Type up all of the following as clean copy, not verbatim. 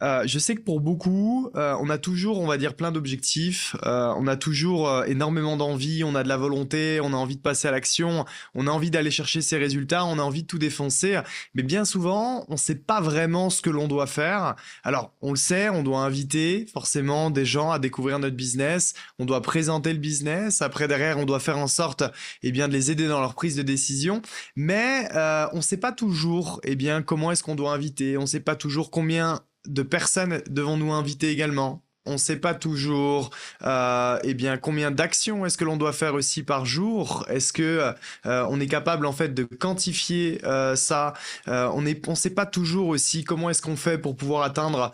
Je sais que pour beaucoup, on a toujours, on va dire, plein d'objectifs, on a toujours énormément d'envie, on a de la volonté, on a envie de passer à l'action, on a envie d'aller chercher ses résultats, on a envie de tout défoncer, mais bien souvent, on sait pas vraiment ce que l'on doit faire. Alors, on le sait, on doit inviter forcément des gens à découvrir notre business, on doit présenter le business, après derrière, on doit faire en sorte, eh bien, de les aider dans leur prise de décision, mais on sait pas toujours, eh bien, comment est-ce qu'on doit inviter, on sait pas toujours combien de personnes devons-nous inviter également. On ne sait pas toujours, eh bien, combien d'actions est-ce que l'on doit faire aussi par jour. Est-ce que on est capable en fait de quantifier ça. On sait pas toujours aussi comment est-ce qu'on fait pour pouvoir atteindre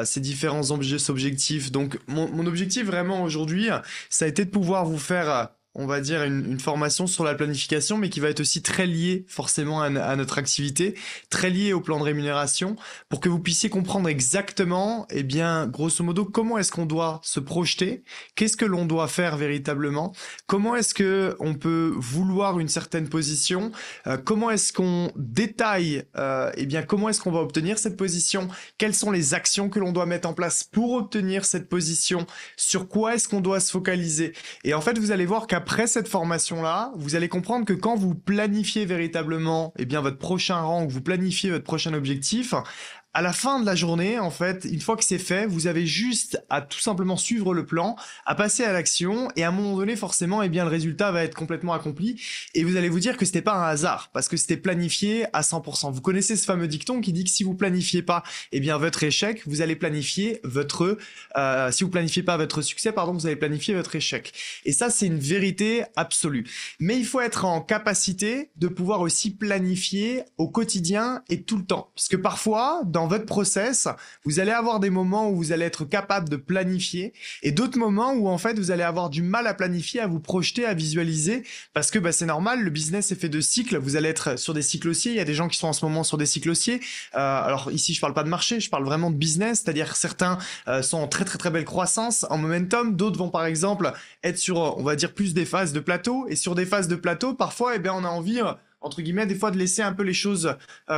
ces différents objectifs. Donc, mon objectif vraiment aujourd'hui, ça a été de pouvoir vous faire on va dire une formation sur la planification, mais qui va être aussi très liée forcément à notre activité, très liée au plan de rémunération, pour que vous puissiez comprendre exactement, eh bien, grosso modo, comment est-ce qu'on doit se projeter, qu'est-ce que l'on doit faire véritablement, comment est-ce que on peut vouloir une certaine position, comment est-ce qu'on détaille, eh bien, comment est-ce qu'on va obtenir cette position, quelles sont les actions que l'on doit mettre en place pour obtenir cette position, sur quoi est-ce qu'on doit se focaliser. Et en fait, vous allez voir qu'après cette formation-là, vous allez comprendre que quand vous planifiez véritablement, eh bien, votre prochain rang, que vous planifiez votre prochain objectif, à la fin de la journée, en fait, une fois que c'est fait, vous avez juste à tout simplement suivre le plan, à passer à l'action, et à un moment donné, forcément, eh bien, le résultat va être complètement accompli, et vous allez vous dire que c'était pas un hasard, parce que c'était planifié à 100%. Vous connaissez ce fameux dicton qui dit que si vous planifiez pas, eh bien, votre échec, vous allez planifier si vous planifiez pas votre succès, pardon, vous allez planifier votre échec. Et ça, c'est une vérité absolue. Mais il faut être en capacité de pouvoir aussi planifier au quotidien et tout le temps. Parce que parfois, dans votre process, vous allez avoir des moments où vous allez être capable de planifier et d'autres moments où en fait vous allez avoir du mal à planifier, à vous projeter, à visualiser parce que c'est normal, le business est fait de cycles, vous allez être sur des cycles haussiers, il y a des gens qui sont en ce moment sur des cycles haussiers. Alors ici je parle pas de marché, je parle vraiment de business, c'est-à-dire certains sont en très très très belle croissance, en momentum, d'autres vont par exemple être sur, on va dire, plus des phases de plateau et sur des phases de plateau, parfois eh bien, on a envie entre guillemets, des fois de laisser un peu les choses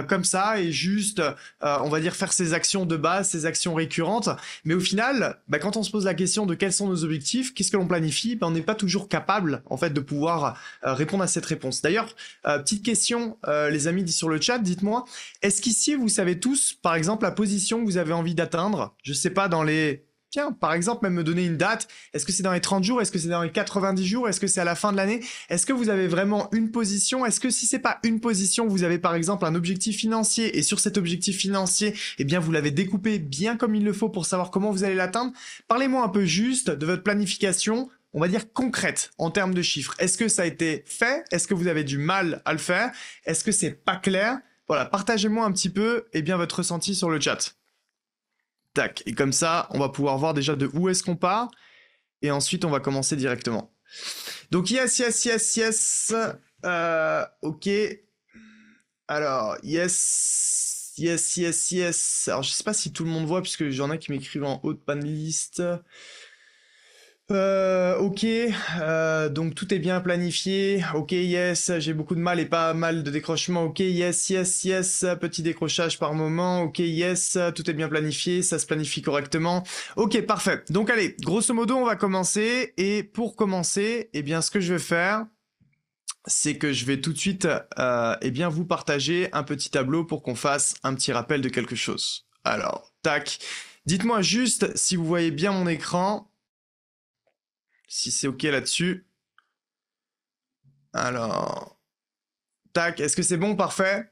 comme ça et juste, on va dire, faire ses actions de base, ses actions récurrentes. Mais au final, quand on se pose la question de quels sont nos objectifs, qu'est-ce que l'on planifie, on n'est pas toujours capable, en fait, de pouvoir répondre à cette réponse. D'ailleurs, petite question, les amis sur le chat, dites-moi, est-ce qu'ici, vous savez tous, par exemple, la position que vous avez envie d'atteindre, je sais pas, dans les... Tiens, par exemple, même me donner une date. Est-ce que c'est dans les 30 jours? Est-ce que c'est dans les 90 jours? Est-ce que c'est à la fin de l'année? Est-ce que vous avez vraiment une position? Est-ce que si c'est pas une position, vous avez par exemple un objectif financier et sur cet objectif financier, eh bien, vous l'avez découpé bien comme il le faut pour savoir comment vous allez l'atteindre? Parlez-moi un peu juste de votre planification, on va dire concrète en termes de chiffres. Est-ce que ça a été fait? Est-ce que vous avez du mal à le faire? Est-ce que c'est pas clair? Voilà, partagez-moi un petit peu, eh bien, votre ressenti sur le chat. Tac, et comme ça, on va pouvoir voir déjà de où est-ce qu'on part, et ensuite on va commencer directement. Donc yes. Ok. Alors, yes. Alors, je sais pas si tout le monde voit, puisque j'en ai qui m'écrivent en haut de panéliste. Ok, donc tout est bien planifié. Ok, yes, j'ai beaucoup de mal et pas mal de décrochement. Ok, yes, petit décrochage par moment. Ok, yes, tout est bien planifié, ça se planifie correctement. Ok, parfait. Donc allez, grosso modo, on va commencer. Et pour commencer, eh bien, ce que je vais faire, c'est que je vais tout de suite, eh bien, vous partager un petit tableau pour qu'on fasse un petit rappel de quelque chose. Alors, tac. Dites-moi juste si vous voyez bien mon écran. Si c'est OK là-dessus. Alors, tac, est-ce que c'est bon? Parfait.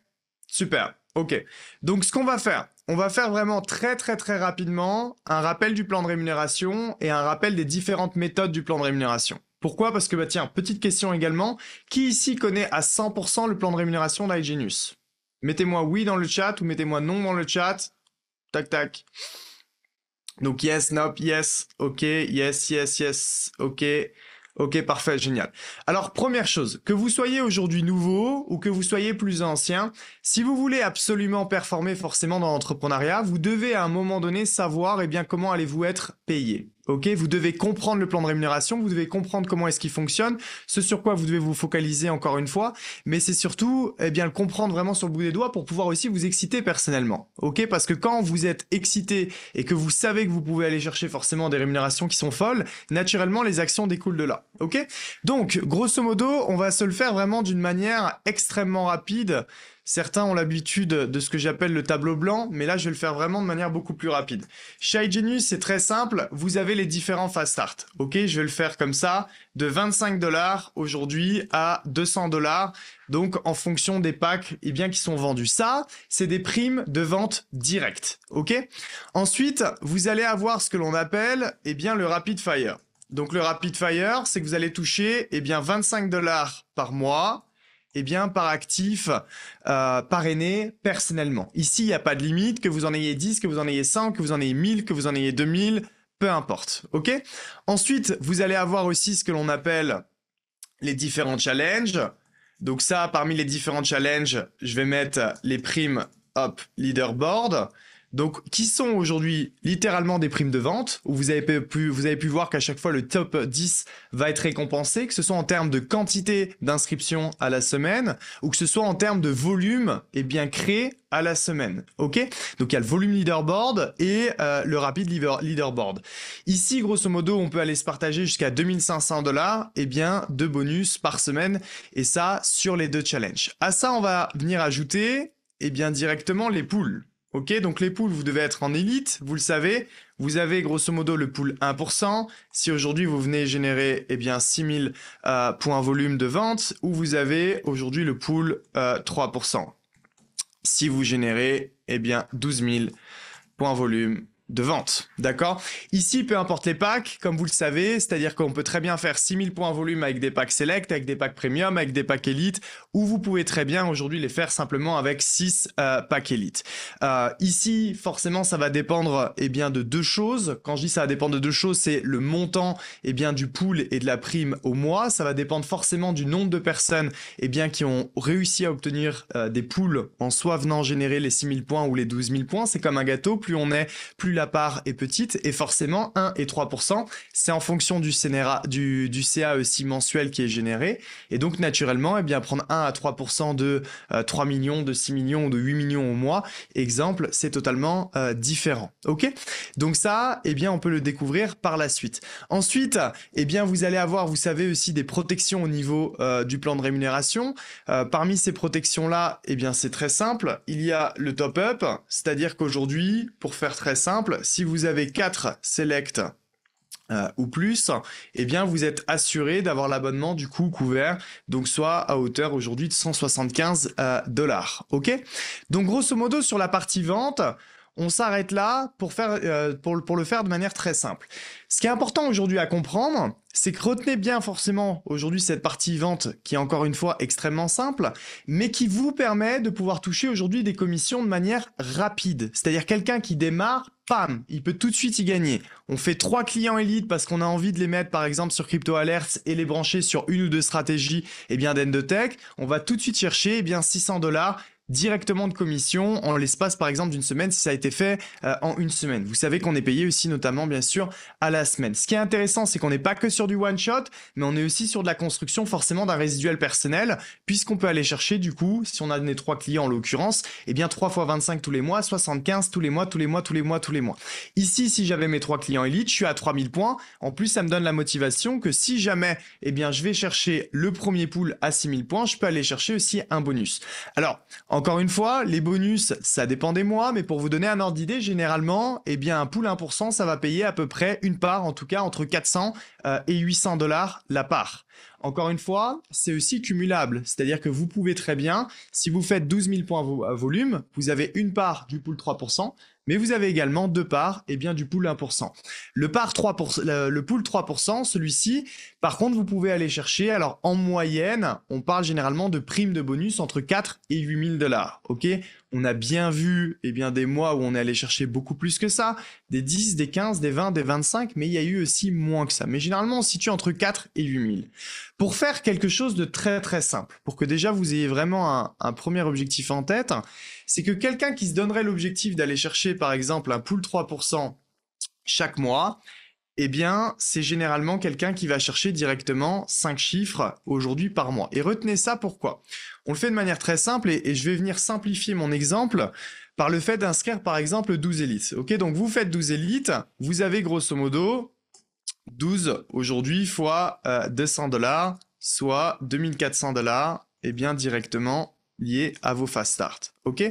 Super. OK. Donc, ce qu'on va faire, on va faire vraiment très rapidement un rappel du plan de rémunération et un rappel des différentes méthodes du plan de rémunération. Pourquoi? Parce que, tiens, petite question également. Qui ici connaît à 100% le plan de rémunération d'Igenius? Mettez-moi oui dans le chat ou mettez-moi non dans le chat. Tac. Donc yes, nope, yes, ok, yes, ok, ok, parfait, génial. Alors première chose, que vous soyez aujourd'hui nouveau ou que vous soyez plus ancien, si vous voulez absolument performer forcément dans l'entrepreneuriat, vous devez à un moment donné savoir comment allez-vous être payé. Ok, vous devez comprendre le plan de rémunération, vous devez comprendre comment est-ce qu'il fonctionne, ce sur quoi vous devez vous focaliser encore une fois, mais c'est surtout eh bien le comprendre vraiment sur le bout des doigts pour pouvoir aussi vous exciter personnellement. Ok, parce que quand vous êtes excité et que vous savez que vous pouvez aller chercher forcément des rémunérations qui sont folles, naturellement les actions découlent de là. Ok, donc grosso modo, on va se le faire vraiment d'une manière extrêmement rapide. Certains ont l'habitude de ce que j'appelle le tableau blanc, mais là, je vais le faire vraiment de manière beaucoup plus rapide. Chez iGenius, c'est très simple. Vous avez les différents fast start. Ok, je vais le faire comme ça, de 25 $ aujourd'hui à 200 $. Donc, en fonction des packs, eh bien, qui sont vendus. Ça, c'est des primes de vente directe. Ok. Ensuite, vous allez avoir ce que l'on appelle, eh bien, le rapid fire. Donc, le rapid fire, c'est que vous allez toucher, eh bien, 25 $ par mois. Eh bien, par actif, parrainé personnellement. Ici, il n'y a pas de limite, que vous en ayez 10, que vous en ayez 100, que vous en ayez 1000, que vous en ayez 2000, peu importe, ok? Ensuite, vous allez avoir aussi ce que l'on appelle les différents challenges. Donc ça, parmi les différents challenges, je vais mettre les primes, hop, leaderboard. Donc, qui sont aujourd'hui littéralement des primes de vente, où vous avez pu voir qu'à chaque fois le top 10 va être récompensé, que ce soit en termes de quantité d'inscriptions à la semaine, ou que ce soit en termes de volume et bien créé à la semaine. Ok? Donc il y a le volume leaderboard et le rapid leaderboard. Ici, grosso modo, on peut aller se partager jusqu'à 2500 $ et bien de bonus par semaine, et ça sur les deux challenges. À ça, on va venir ajouter et bien directement les pools. Ok, donc les pools, vous devez être en élite, vous le savez. Vous avez grosso modo le pool 1%. Si aujourd'hui vous venez générer eh bien 6000 points volume de vente, ou vous avez aujourd'hui le pool 3%. Si vous générez eh bien 12 000 points volume de vente, d'accord? Ici, peu importe les packs, comme vous le savez, c'est-à-dire qu'on peut très bien faire 6000 points volume avec des packs select, avec des packs premium, avec des packs élite, ou vous pouvez très bien aujourd'hui les faire simplement avec 6 packs élite. Ici, forcément, ça va dépendre eh bien, de deux choses. Quand je dis ça va dépendre de deux choses, c'est le montant eh bien, du pool et de la prime au mois. Ça va dépendre forcément du nombre de personnes eh bien, qui ont réussi à obtenir des pools en soit venant générer les 6000 points ou les 12 000 points. C'est comme un gâteau, plus on est, plus la part est petite, et forcément 1 et 3%, c'est en fonction du CA aussi mensuel qui est généré, et donc naturellement, eh bien, prendre 1 à 3% de 3 millions, de 6 millions ou de 8 millions au mois, exemple, c'est totalement différent. Ok? Donc ça, eh bien, on peut le découvrir par la suite. Ensuite, eh bien, vous allez avoir, vous savez, aussi des protections au niveau du plan de rémunération. Parmi ces protections-là, eh bien, c'est très simple. Il y a le top-up, c'est-à-dire qu'aujourd'hui, pour faire très simple, si vous avez 4 select ou plus, eh bien vous êtes assuré d'avoir l'abonnement du coup couvert, donc soit à hauteur aujourd'hui de 175 $. Ok? Donc grosso modo sur la partie vente, on s'arrête là pour le faire de manière très simple. Ce qui est important aujourd'hui à comprendre, c'est que retenez bien forcément aujourd'hui cette partie vente qui est encore une fois extrêmement simple, mais qui vous permet de pouvoir toucher aujourd'hui des commissions de manière rapide. C'est-à-dire quelqu'un qui démarre, pam, il peut tout de suite y gagner. On fait 3 clients élites parce qu'on a envie de les mettre par exemple sur Crypto Alerts et les brancher sur une ou deux stratégies eh bien d'Endotech. On va tout de suite chercher eh bien 600 $ directement de commission en l'espace par exemple d'une semaine si ça a été fait en une semaine. Vous savez qu'on est payé aussi notamment bien sûr à la semaine. Ce qui est intéressant, c'est qu'on n'est pas que sur du one shot, mais on est aussi sur de la construction forcément d'un résiduel personnel, puisqu'on peut aller chercher du coup, si on a donné 3 clients en l'occurrence, eh bien 3 fois 25 tous les mois, 75 tous les mois, tous les mois, tous les mois, tous les mois. Ici, si j'avais mes 3 clients élites, je suis à 3000 points. En plus, ça me donne la motivation que si jamais eh bien, je vais chercher le premier pool à 6000 points, je peux aller chercher aussi un bonus. Alors, encore une fois, les bonus, ça dépend des mois, mais pour vous donner un ordre d'idée, généralement, eh bien, un pool 1%, ça va payer à peu près une part, en tout cas, entre 400 et 800 $ la part. Encore une fois, c'est aussi cumulable, c'est-à-dire que vous pouvez très bien, si vous faites 12 000 points volume, vous avez une part du pool 3%, mais vous avez également deux parts eh bien, du pool 1%. Le pool 3%, celui-ci, par contre, vous pouvez aller chercher, alors en moyenne, on parle généralement de primes de bonus entre 4 et 8 000 $. Ok? On a bien vu eh bien, des mois où on est allé chercher beaucoup plus que ça, des 10, des 15, des 20, des 25, mais il y a eu aussi moins que ça. Mais généralement, on se situe entre 4 et 8 000. Pour faire quelque chose de très très simple, pour que déjà vous ayez vraiment un premier objectif en tête, c'est que quelqu'un qui se donnerait l'objectif d'aller chercher par exemple un pool 3% chaque mois, eh bien, c'est généralement quelqu'un qui va chercher directement 5 chiffres aujourd'hui par mois. Et retenez ça, pourquoi? On le fait de manière très simple et je vais venir simplifier mon exemple par le fait d'inscrire par exemple 12 élites. Ok, donc vous faites 12 élites, vous avez grosso modo 12 aujourd'hui fois 200 $, soit 2400 $, et bien directement lié à vos fast start. Ok?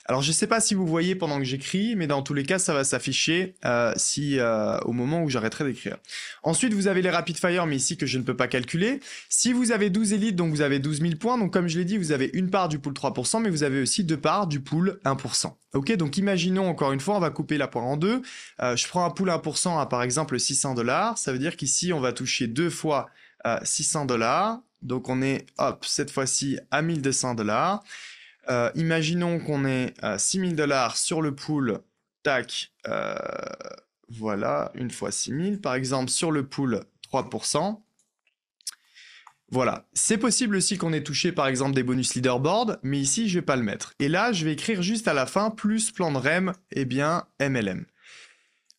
Alors je ne sais pas si vous voyez pendant que j'écris, mais dans tous les cas ça va s'afficher au moment où j'arrêterai d'écrire. Ensuite vous avez les rapid fire, mais ici que je ne peux pas calculer. Si vous avez 12 élites, donc vous avez 12 000 points, donc comme je l'ai dit, vous avez une part du pool 3%, mais vous avez aussi deux parts du pool 1%. Ok, donc imaginons encore une fois, on va couper la poire en deux. Je prends un pool 1% à par exemple 600 $, ça veut dire qu'ici on va toucher deux fois 600 $, donc on est, hop, cette fois-ci à 1200 $. Imaginons qu'on ait 6 000 $ sur le pool, tac, voilà, une fois 6 000, par exemple sur le pool 3%. Voilà, c'est possible aussi qu'on ait touché par exemple des bonus leaderboard, mais ici je vais pas le mettre. Et là, je vais écrire juste à la fin, plus plan de REM, eh bien MLM.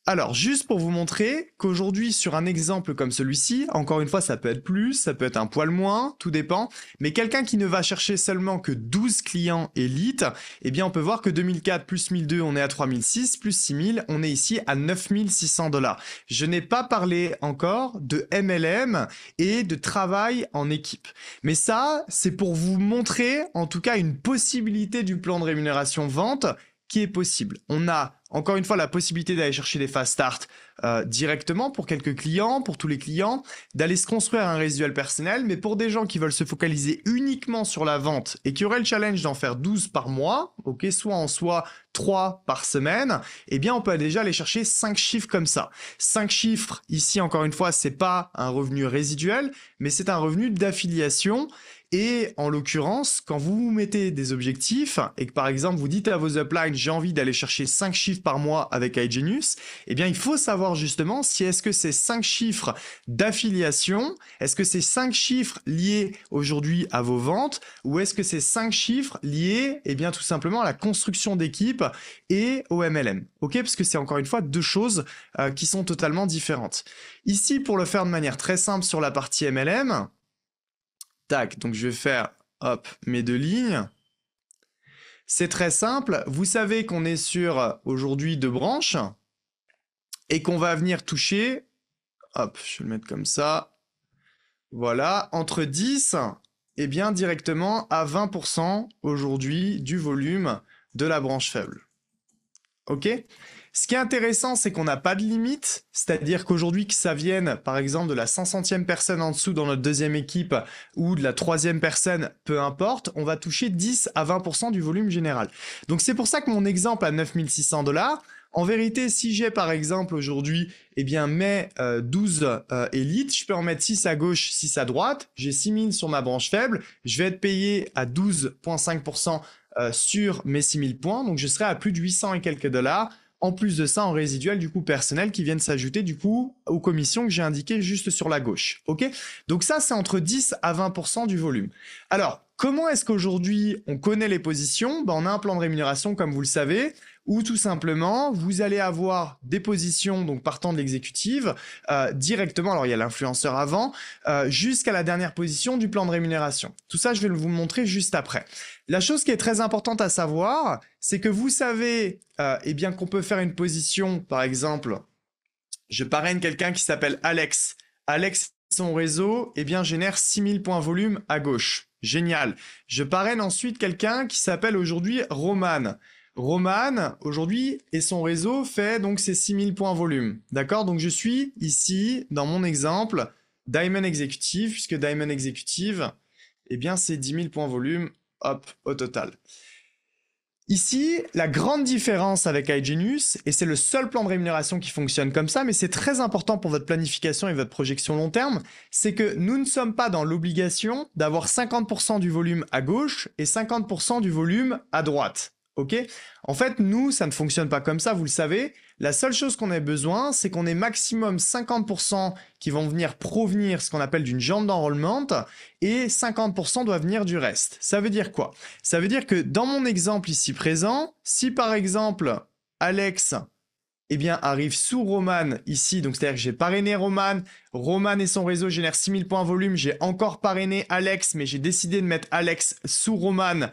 Alors, juste pour vous montrer qu'aujourd'hui, sur un exemple comme celui-ci, encore une fois, ça peut être plus, ça peut être un poil moins, tout dépend, mais quelqu'un qui ne va chercher seulement que 12 clients élites, eh bien, on peut voir que 2004 plus 1002, on est à 3006, plus 6000, on est ici à 9600 $. Je n'ai pas parlé encore de MLM et de travail en équipe. Mais ça, c'est pour vous montrer, en tout cas, une possibilité du plan de rémunération vente qui est possible. On a encore une fois la possibilité d'aller chercher des fast start directement pour quelques clients, pour tous les clients, d'aller se construire un résiduel personnel, mais pour des gens qui veulent se focaliser uniquement sur la vente et qui auraient le challenge d'en faire 12 par mois, ok, soit 3 par semaine, eh bien on peut déjà aller chercher 5 chiffres comme ça. 5 chiffres, ici encore une fois, c'est pas un revenu résiduel, mais c'est un revenu d'affiliation. Et en l'occurrence, quand vous vous mettez des objectifs et que par exemple vous dites à vos uplines j'ai envie d'aller chercher 5 chiffres par mois avec iGenius, eh bien il faut savoir justement si est-ce que c'est 5 chiffres d'affiliation, est-ce que c'est 5 chiffres liés aujourd'hui à vos ventes ou est-ce que c'est 5 chiffres liés eh bien tout simplement à la construction d'équipe et au MLM. Ok, parce que c'est encore une fois deux choses qui sont totalement différentes. Ici pour le faire de manière très simple sur la partie MLM, tac, donc je vais faire, hop, mes deux lignes. C'est très simple. Vous savez qu'on est sur, aujourd'hui, 2 branches et qu'on va venir toucher, hop, je vais le mettre comme ça, voilà, entre 10 et bien directement à 20% aujourd'hui du volume de la branche faible. Ok ? Ce qui est intéressant, c'est qu'on n'a pas de limite, c'est-à-dire qu'aujourd'hui, que ça vienne, par exemple, de la 500e personne en dessous dans notre deuxième équipe ou de la 3e personne, peu importe, on va toucher 10 à 20% du volume général. Donc c'est pour ça que mon exemple à 9600 $, en vérité, si j'ai par exemple aujourd'hui, eh bien, mes 12 élites, je peux en mettre 6 à gauche, 6 à droite, j'ai 6000 sur ma branche faible, je vais être payé à 12,5% sur mes 6000 points, donc je serai à plus de 800 et quelques $. En plus de ça, en résiduel, du coup, personnel, qui viennent s'ajouter, du coup, aux commissions que j'ai indiquées juste sur la gauche. OK? Donc ça, c'est entre 10 à 20% du volume. Alors, comment est-ce qu'aujourd'hui, on connaît les positions? On a un plan de rémunération, comme vous le savez, où tout simplement, vous allez avoir des positions, donc partant de l'exécutive, directement, alors il y a l'influenceur avant, jusqu'à la dernière position du plan de rémunération. Tout ça, je vais vous montrer juste après. La chose qui est très importante à savoir, c'est que vous savez eh bien qu'on peut faire une position, par exemple, je parraine quelqu'un qui s'appelle Alex. Alex, son réseau, eh bien, génère 6000 points volume à gauche. Génial. Je parraine ensuite quelqu'un qui s'appelle aujourd'hui Roman. Roman, aujourd'hui, et son réseau fait donc ses 6000 points volume. D'accord? Donc je suis ici, dans mon exemple, Diamond Executive, puisque Diamond Executive, eh bien, c'est 10 000 points volume, hop, au total. Ici, la grande différence avec iGenius, et c'est le seul plan de rémunération qui fonctionne comme ça, mais c'est très important pour votre planification et votre projection long terme, c'est que nous ne sommes pas dans l'obligation d'avoir 50% du volume à gauche et 50% du volume à droite. Ok? En fait, nous, ça ne fonctionne pas comme ça, vous le savez. La seule chose qu'on ait besoin, c'est qu'on ait maximum 50% qui vont venir provenir ce qu'on appelle d'une jambe d'enrôlement et 50% doit venir du reste. Ça veut dire quoi? Ça veut dire que dans mon exemple ici présent, si par exemple Alex eh bien, arrive sous Roman ici. Donc, c'est-à-dire que j'ai parrainé Roman. Roman et son réseau génèrent 6000 points volume. J'ai encore parrainé Alex, mais j'ai décidé de mettre Alex sous Roman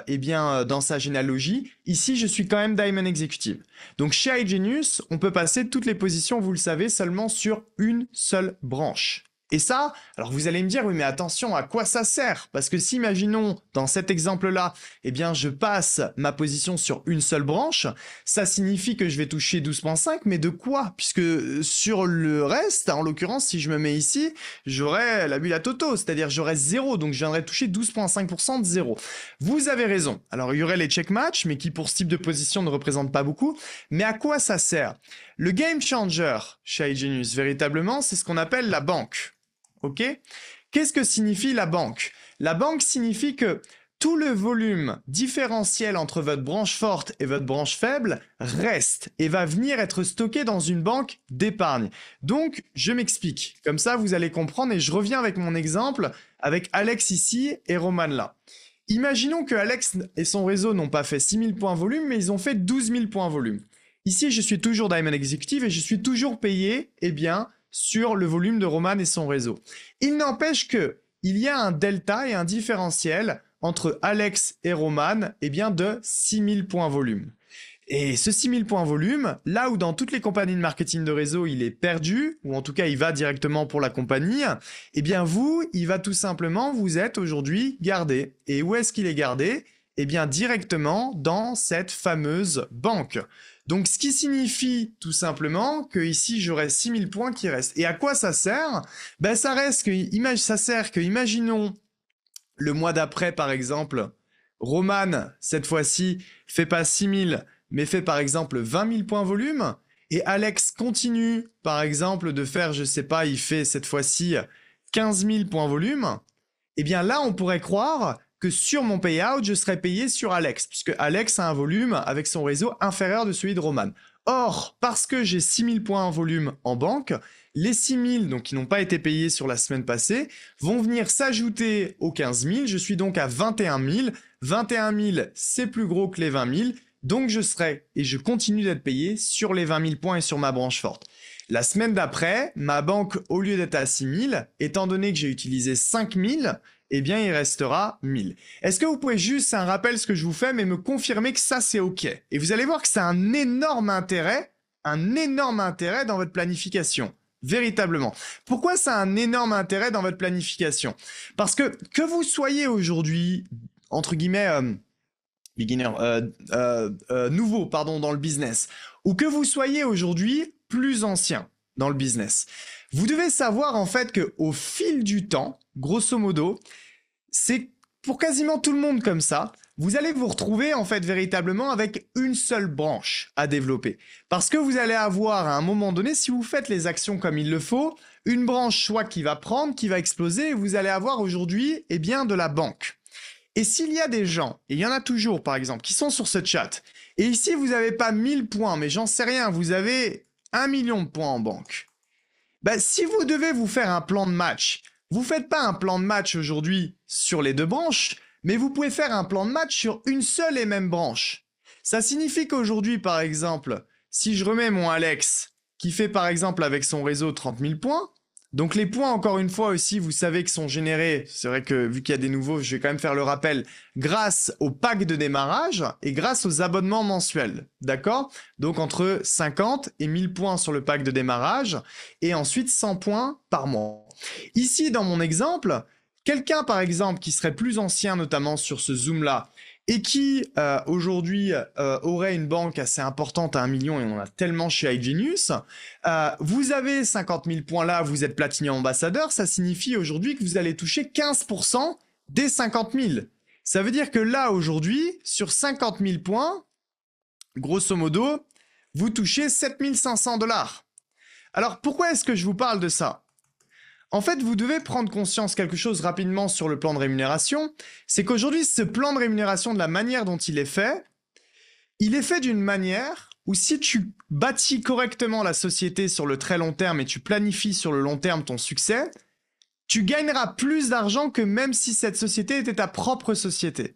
eh bien, dans sa généalogie. Ici, je suis quand même Diamond Executive. Donc, chez iGenius, on peut passer toutes les positions, vous le savez, seulement sur une seule branche. Et ça, alors vous allez me dire, oui mais attention, à quoi ça sert? Parce que si, imaginons, dans cet exemple-là, eh bien je passe ma position sur une seule branche, ça signifie que je vais toucher 12,5, mais de quoi? Puisque sur le reste, en l'occurrence, si je me mets ici, j'aurai la bulle à Toto, c'est-à-dire j'aurai 0, donc je viendrai toucher 12,5% de 0. Vous avez raison. Alors il y aurait les check match, mais qui pour ce type de position ne représentent pas beaucoup. Mais à quoi ça sert? Le game changer chez iGenius, véritablement, c'est ce qu'on appelle la banque. Ok? Qu'est-ce que signifie la banque? La banque signifie que tout le volume différentiel entre votre branche forte et votre branche faible reste et va venir être stocké dans une banque d'épargne. Donc, je m'explique. Comme ça, vous allez comprendre et je reviens avec mon exemple avec Alex ici et Roman là. Imaginons que Alex et son réseau n'ont pas fait 6000 points volume, mais ils ont fait 12 000 points volume. Ici, je suis toujours Diamond Executive et je suis toujours payé, eh bien, sur le volume de Roman et son réseau. Il n'empêche que il y a un delta et un différentiel entre Alex et Roman eh bien de 6000 points volume. Et ce 6000 points volume, là où dans toutes les compagnies de marketing de réseau, il est perdu, ou en tout cas il va directement pour la compagnie, eh bien vous, il va tout simplement, vous êtes aujourd'hui gardé. Et où est-ce qu'il est gardé? Eh bien directement dans cette fameuse banque. Donc, ce qui signifie tout simplement que ici j'aurai 6000 points qui restent. Et à quoi ça sert? Ben, ça sert que, imaginons, le mois d'après, par exemple, Roman, cette fois-ci, fait pas 6000, mais fait par exemple 20 000 points volume. Et Alex continue, par exemple, de faire, je sais pas, il fait cette fois-ci 15 000 points volume. Eh bien là, on pourrait croire que sur mon payout, je serais payé sur Alex, puisque Alex a un volume avec son réseau inférieur de celui de Roman. Or, parce que j'ai 6000 points en volume en banque, les 6000 donc, qui n'ont pas été payés sur la semaine passée vont venir s'ajouter aux 15 000. Je suis donc à 21 000. 21 000, c'est plus gros que les 20 000. Donc, je serai et je continue d'être payé sur les 20 000 points et sur ma branche forte. La semaine d'après, ma banque, au lieu d'être à 6 000, étant donné que j'ai utilisé 5 000, eh bien, il restera 1000. Est-ce que vous pouvez juste, c'est un rappel ce que je vous fais, mais me confirmer que ça, c'est OK? Et vous allez voir que c'est un énorme intérêt dans votre planification. Véritablement. Pourquoi ça a un énorme intérêt dans votre planification? Parce que vous soyez aujourd'hui, entre guillemets, nouveau, pardon, dans le business, ou que vous soyez aujourd'hui plus ancien dans le business, vous devez savoir en fait que au fil du temps, grosso modo, c'est pour quasiment tout le monde comme ça, vous allez vous retrouver en fait véritablement avec une seule branche à développer. Parce que vous allez avoir à un moment donné, si vous faites les actions comme il le faut, une branche soit qui va prendre, qui va exploser, et vous allez avoir aujourd'hui eh bien de la banque. Et s'il y a des gens, et il y en a toujours par exemple, qui sont sur ce chat, et ici vous n'avez pas 1000 points, mais j'en sais rien, vous avez 1 million de points en banque. Ben, si vous devez vous faire un plan de match, vous ne faites pas un plan de match aujourd'hui sur les deux branches, mais vous pouvez faire un plan de match sur une seule et même branche. Ça signifie qu'aujourd'hui, par exemple, si je remets mon Alex, qui fait par exemple avec son réseau 30 000 points, donc les points, encore une fois aussi, vous savez qu'ils sont générés, c'est vrai que vu qu'il y a des nouveaux, je vais quand même faire le rappel, grâce au pack de démarrage et grâce aux abonnements mensuels, d'accord? Donc entre 50 et 1000 points sur le pack de démarrage et ensuite 100 points par mois. Ici, dans mon exemple, quelqu'un par exemple qui serait plus ancien, notamment sur ce Zoom-là, et qui aujourd'hui aurait une banque assez importante à 1 million, et on en a tellement chez iGenius, vous avez 50 000 points là, vous êtes Platinum Ambassadeur, ça signifie aujourd'hui que vous allez toucher 15% des 50 000. Ça veut dire que là, aujourd'hui, sur 50 000 points, grosso modo, vous touchez 7 500 $. Alors, pourquoi est-ce que je vous parle de ça ? En fait, vous devez prendre conscience quelque chose rapidement sur le plan de rémunération, c'est qu'aujourd'hui, ce plan de rémunération, de la manière dont il est fait d'une manière où si tu bâtis correctement la société sur le très long terme et tu planifies sur le long terme ton succès, tu gagneras plus d'argent que même si cette société était ta propre société.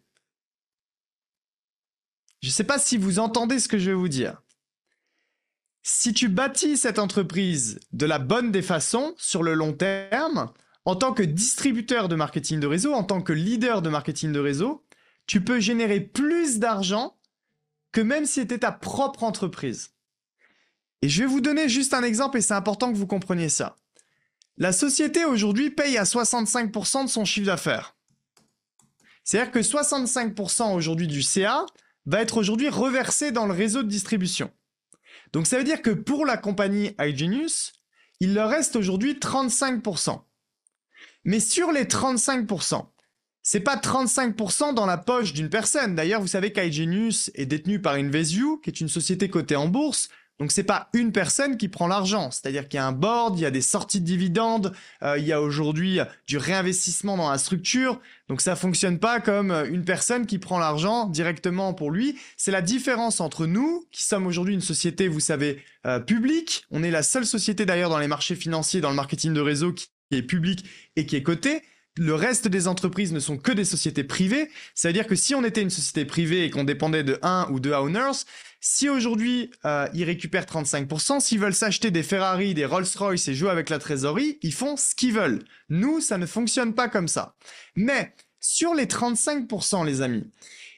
Je ne sais pas si vous entendez ce que je vais vous dire. si tu bâtis cette entreprise de la bonne des façons, sur le long terme, en tant que distributeur de marketing de réseau, en tant que leader de marketing de réseau, tu peux générer plus d'argent que même si c'était ta propre entreprise. Et je vais vous donner juste un exemple et c'est important que vous compreniez ça. La société aujourd'hui paye à 65% de son chiffre d'affaires. C'est-à-dire que 65% aujourd'hui du CA va être aujourd'hui reversé dans le réseau de distribution. Donc ça veut dire que pour la compagnie iGenius, il leur reste aujourd'hui 35%. Mais sur les 35%, c'est pas 35% dans la poche d'une personne. D'ailleurs, vous savez qu'iGenius est détenu par Invesview, qui est une société cotée en bourse. Donc c'est pas une personne qui prend l'argent, c'est-à-dire qu'il y a un board, il y a des sorties de dividendes, il y a aujourd'hui du réinvestissement dans la structure, donc ça fonctionne pas comme une personne qui prend l'argent directement pour lui. C'est la différence entre nous, qui sommes aujourd'hui une société, vous savez, publique. On est la seule société d'ailleurs dans les marchés financiers, dans le marketing de réseau qui est publique et qui est cotée. Le reste des entreprises ne sont que des sociétés privées. Ça veut dire que si on était une société privée et qu'on dépendait de un ou deux owners, si aujourd'hui ils récupèrent 35%, s'ils veulent s'acheter des Ferrari, des Rolls-Royce et jouer avec la trésorerie, ils font ce qu'ils veulent. Nous, ça ne fonctionne pas comme ça. Mais sur les 35%, les amis,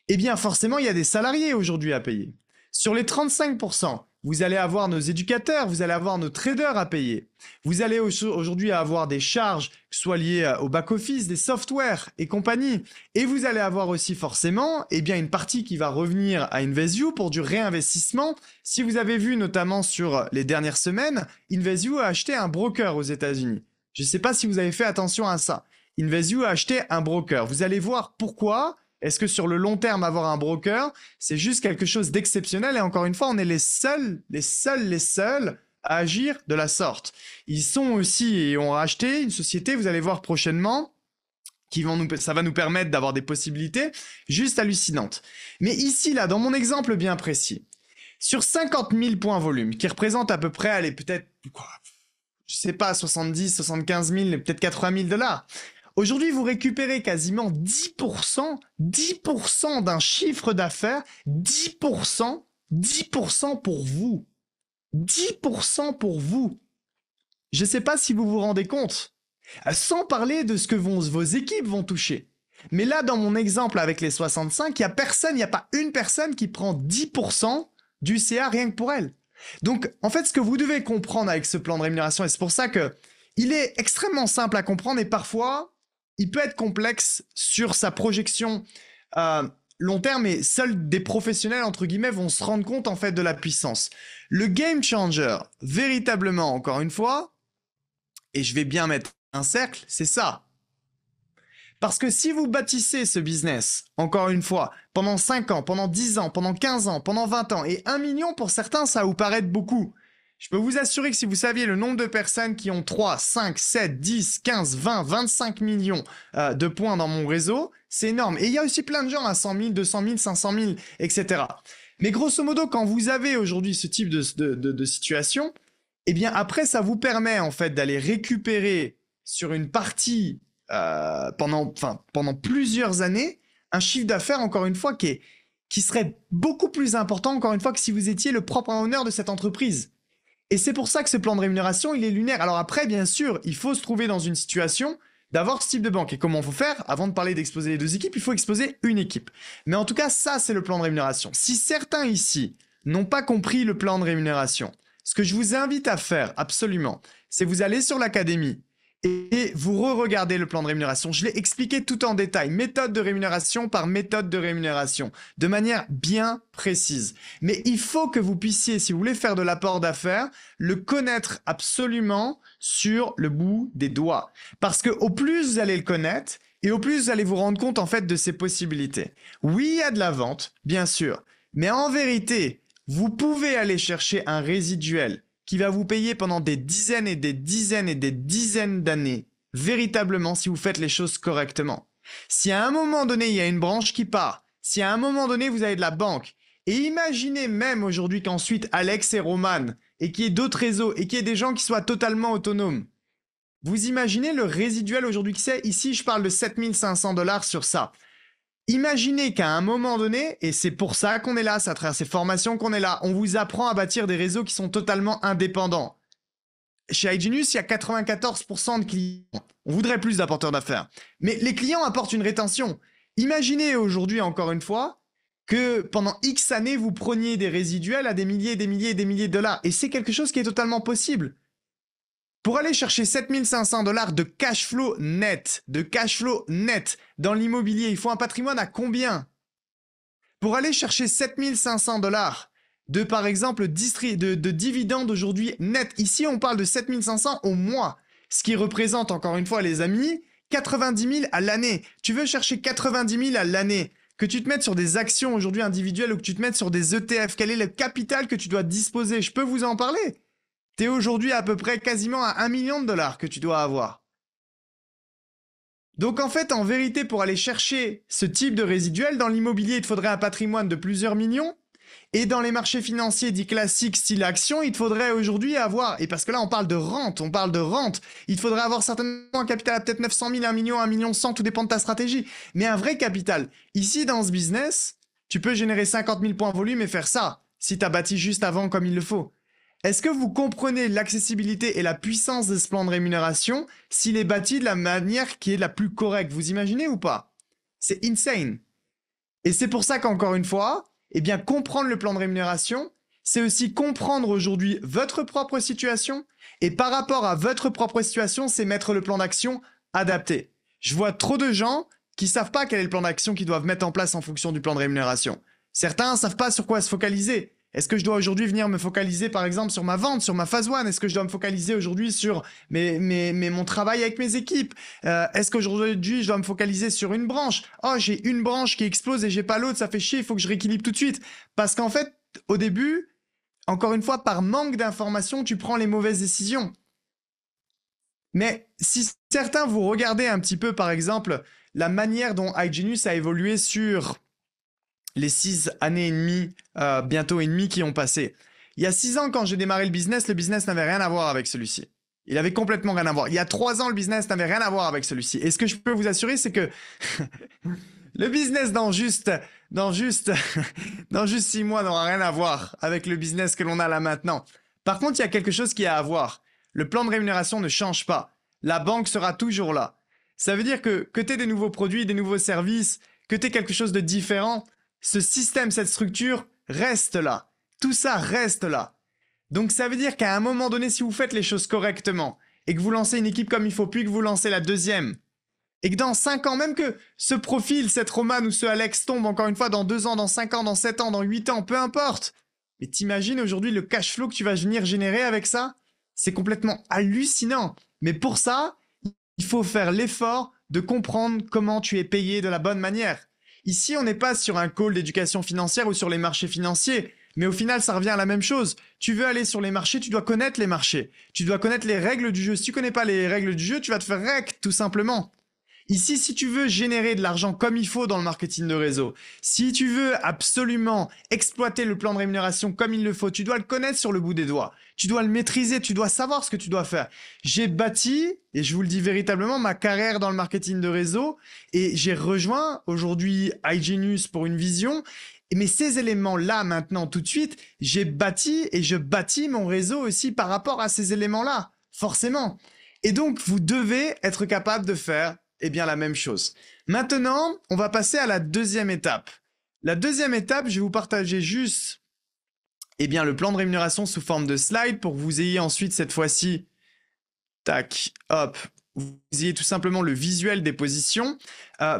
eh bien forcément, il y a des salariés aujourd'hui à payer. Sur les 35%, vous allez avoir nos éducateurs, vous allez avoir nos traders à payer. Vous allez aujourd'hui avoir des charges, que ce soit liées au back-office, des softwares et compagnie. Et vous allez avoir aussi forcément une partie qui va revenir à Invesview pour du réinvestissement. Si vous avez vu notamment sur les dernières semaines, Invesview a acheté un broker aux États-Unis. Je ne sais pas si vous avez fait attention à ça. Invesview a acheté un broker. Vous allez voir pourquoi. Est-ce que sur le long terme, avoir un broker, c'est juste quelque chose d'exceptionnel? Et encore une fois, on est les seuls à agir de la sorte. Ils sont aussi et ont racheté une société, vous allez voir prochainement, ça va nous permettre d'avoir des possibilités juste hallucinantes. Mais ici, là, dans mon exemple bien précis, sur 50 000 points volume, qui représentent à peu près, allez, peut-être, je sais pas, 70, 75 000, peut-être 80 000 $. Aujourd'hui, vous récupérez quasiment 10% d'un chiffre d'affaires, 10% pour vous. 10% pour vous. Je ne sais pas si vous vous rendez compte. Sans parler de ce que vos équipes vont toucher. Mais là, dans mon exemple avec les 65, il n'y a pas une personne qui prend 10% du CA rien que pour elle. Donc, en fait, ce que vous devez comprendre avec ce plan de rémunération, et c'est pour ça que il est extrêmement simple à comprendre et parfois, il peut être complexe sur sa projection long terme et seuls des professionnels, entre guillemets, vont se rendre compte en fait de la puissance. Le game changer, véritablement, encore une fois, et je vais bien mettre un cercle, c'est ça. Parce que si vous bâtissez ce business, encore une fois, pendant 5 ans, pendant 10 ans, pendant 15 ans, pendant 20 ans, et 1 million pour certains, ça va vous paraître beaucoup. Je peux vous assurer que si vous saviez le nombre de personnes qui ont 3, 5, 7, 10, 15, 20, 25 millions de points dans mon réseau, c'est énorme. Et il y a aussi plein de gens à 100 000, 200 000, 500 000, etc. Mais grosso modo, quand vous avez aujourd'hui ce type de situation, eh bien après, ça vous permet en fait d'aller récupérer sur une partie pendant plusieurs années un chiffre d'affaires, encore une fois, qui serait beaucoup plus important, encore une fois, que si vous étiez le propre owner de cette entreprise. Et c'est pour ça que ce plan de rémunération, il est lunaire. Alors après, bien sûr, il faut se trouver dans une situation d'avoir ce type de banque. Et comment il faut faire? Avant de parler d'exposer les deux équipes, il faut exposer une équipe. Mais en tout cas, ça, c'est le plan de rémunération. Si certains ici n'ont pas compris le plan de rémunération, ce que je vous invite à faire absolument, c'est vous allez sur l'académie et vous re-regardez le plan de rémunération. Je l'ai expliqué tout en détail, méthode de rémunération par méthode de rémunération, de manière bien précise. Mais il faut que vous puissiez, si vous voulez faire de l'apport d'affaires, le connaître absolument sur le bout des doigts. Parce que au plus vous allez le connaître, et au plus vous allez vous rendre compte en fait de ses possibilités. Oui, il y a de la vente, bien sûr, mais en vérité, vous pouvez aller chercher un résiduel qui va vous payer pendant des dizaines et des dizaines et des dizaines d'années, véritablement, si vous faites les choses correctement. Si à un moment donné, il y a une branche qui part, si à un moment donné, vous avez de la banque, et imaginez même aujourd'hui qu'ensuite Alex et Roman, et qu'il y ait d'autres réseaux, et qu'il y ait des gens qui soient totalement autonomes. Vous imaginez le résiduel aujourd'hui qui c'est? Ici, je parle de 7 500 $ sur ça. Imaginez qu'à un moment donné, et c'est pour ça qu'on est là, c'est à travers ces formations qu'on est là, on vous apprend à bâtir des réseaux qui sont totalement indépendants. Chez iGenius, il y a 94% de clients. On voudrait plus d'apporteurs d'affaires. Mais les clients apportent une rétention. Imaginez aujourd'hui, encore une fois, que pendant X années, vous preniez des résiduels à des milliers, des milliers et des milliers de dollars. Et c'est quelque chose qui est totalement possible. Pour aller chercher 7500 dollars de cash flow net, dans l'immobilier, il faut un patrimoine à combien? Pour aller chercher 7500 dollars de, par exemple, de dividendes aujourd'hui net, ici on parle de 7500 au mois, ce qui représente, encore une fois les amis, 90 000 à l'année. Tu veux chercher 90 000 à l'année, que tu te mettes sur des actions aujourd'hui individuelles ou que tu te mettes sur des ETF, quel est le capital que tu dois disposer? Je peux vous en parler. Tu es aujourd'hui à peu près quasiment à 1 million de dollars que tu dois avoir. Donc en fait, en vérité, pour aller chercher ce type de résiduel, dans l'immobilier, il te faudrait un patrimoine de plusieurs millions. Et dans les marchés financiers dits classiques, style action, il te faudrait aujourd'hui avoir, et parce que là on parle de rente, il te faudrait avoir certainement un capital à peut-être 900 000, 1 million, 1 million 100, tout dépend de ta stratégie. Mais un vrai capital. Ici, dans ce business, tu peux générer 50 000 points volume et faire ça, si tu as bâti juste avant comme il le faut. Est-ce que vous comprenez l'accessibilité et la puissance de ce plan de rémunération s'il est bâti de la manière qui est la plus correcte? Vous imaginez ou pas? C'est insane. Et c'est pour ça qu'encore une fois, eh bien, comprendre le plan de rémunération, c'est aussi comprendre aujourd'hui votre propre situation. Et par rapport à votre propre situation, c'est mettre le plan d'action adapté. Je vois trop de gens qui ne savent pas quel est le plan d'action qu'ils doivent mettre en place en fonction du plan de rémunération. Certains ne savent pas sur quoi se focaliser. Est-ce que je dois aujourd'hui venir me focaliser par exemple sur ma vente, sur ma phase 1? Est-ce que je dois me focaliser aujourd'hui sur mon travail avec mes équipes? Est-ce qu'aujourd'hui je dois me focaliser sur une branche? Oh, j'ai une branche qui explose et j'ai pas l'autre, ça fait chier, il faut que je rééquilibre tout de suite. Parce qu'en fait, au début, encore une fois, par manque d'informations, tu prends les mauvaises décisions. Mais si certains vous regardez un petit peu par exemple la manière dont iGenius a évolué sur les 6 années et demie, bientôt et demie qui ont passé. Il y a 6 ans, quand j'ai démarré le business n'avait rien à voir avec celui-ci. Il avait complètement rien à voir. Il y a 3 ans, le business n'avait rien à voir avec celui-ci. Et ce que je peux vous assurer, c'est que le business dans juste 6 mois n'aura rien à voir avec le business que l'on a là maintenant. Par contre, il y a quelque chose qui a à voir. Le plan de rémunération ne change pas. La banque sera toujours là. Ça veut dire que tu aies des nouveaux produits, des nouveaux services, que tu aies quelque chose de différent, ce système, cette structure reste là. Tout ça reste là. Donc ça veut dire qu'à un moment donné, si vous faites les choses correctement et que vous lancez une équipe comme il faut, puis que vous lancez la deuxième, et que dans 5 ans, même que ce profil, cette Romane ou ce Alex tombe encore une fois dans 2 ans, dans 5 ans, dans 7 ans, dans 8 ans, peu importe. Mais t'imagines aujourd'hui le cash flow que tu vas venir générer avec ça? C'est complètement hallucinant. Mais pour ça, il faut faire l'effort de comprendre comment tu es payé de la bonne manière. Ici, on n'est pas sur un call d'éducation financière ou sur les marchés financiers, mais au final, ça revient à la même chose. Tu veux aller sur les marchés, tu dois connaître les marchés. Tu dois connaître les règles du jeu. Si tu connais pas les règles du jeu, tu vas te faire wreck, tout simplement. Ici, si tu veux générer de l'argent comme il faut dans le marketing de réseau, si tu veux absolument exploiter le plan de rémunération comme il le faut, tu dois le connaître sur le bout des doigts. Tu dois le maîtriser, tu dois savoir ce que tu dois faire. J'ai bâti, et je vous le dis véritablement, ma carrière dans le marketing de réseau et j'ai rejoint aujourd'hui iGenius pour une vision. Mais ces éléments-là, maintenant, tout de suite, j'ai bâti et je bâtis mon réseau aussi par rapport à ces éléments-là, forcément. Et donc, vous devez être capable de faire bien la même chose. Maintenant, on va passer à la deuxième étape. La deuxième étape, je vais vous partager juste bien, le plan de rémunération sous forme de slide pour que vous ayez ensuite cette fois-ci, tac, hop, vous ayez tout simplement le visuel des positions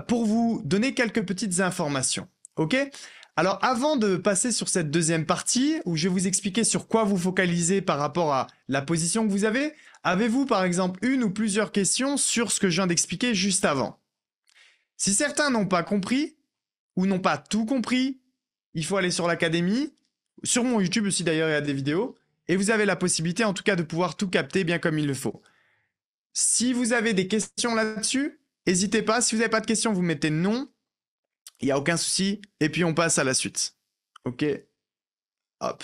pour vous donner quelques petites informations. Ok ? Alors, avant de passer sur cette deuxième partie, où je vais vous expliquer sur quoi vous focalisez par rapport à la position que vous avez, avez-vous par exemple une ou plusieurs questions sur ce que je viens d'expliquer juste avant? Si certains n'ont pas compris, ou n'ont pas tout compris, il faut aller sur l'académie, sur mon YouTube aussi d'ailleurs il y a des vidéos, et vous avez la possibilité en tout cas de pouvoir tout capter bien comme il le faut. Si vous avez des questions là-dessus, n'hésitez pas, si vous n'avez pas de questions, vous mettez non, il n'y a aucun souci, et puis on passe à la suite. Ok? Hop.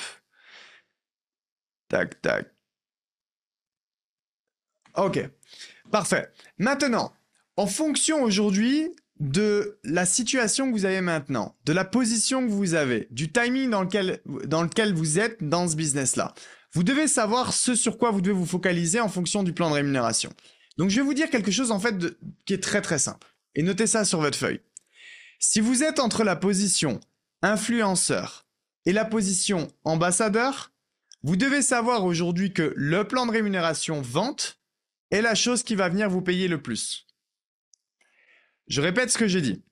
Tac, tac. Ok, parfait. Maintenant, en fonction aujourd'hui de la situation que vous avez maintenant, de la position que vous avez, du timing dans lequel vous êtes dans ce business-là. Vous devez savoir ce sur quoi vous devez vous focaliser en fonction du plan de rémunération. Donc, je vais vous dire quelque chose en fait qui est très très simple. Et notez ça sur votre feuille. Si vous êtes entre la position influenceur et la position ambassadeur, vous devez savoir aujourd'hui que le plan de rémunération vente est la chose qui va venir vous payer le plus. Je répète ce que j'ai dit.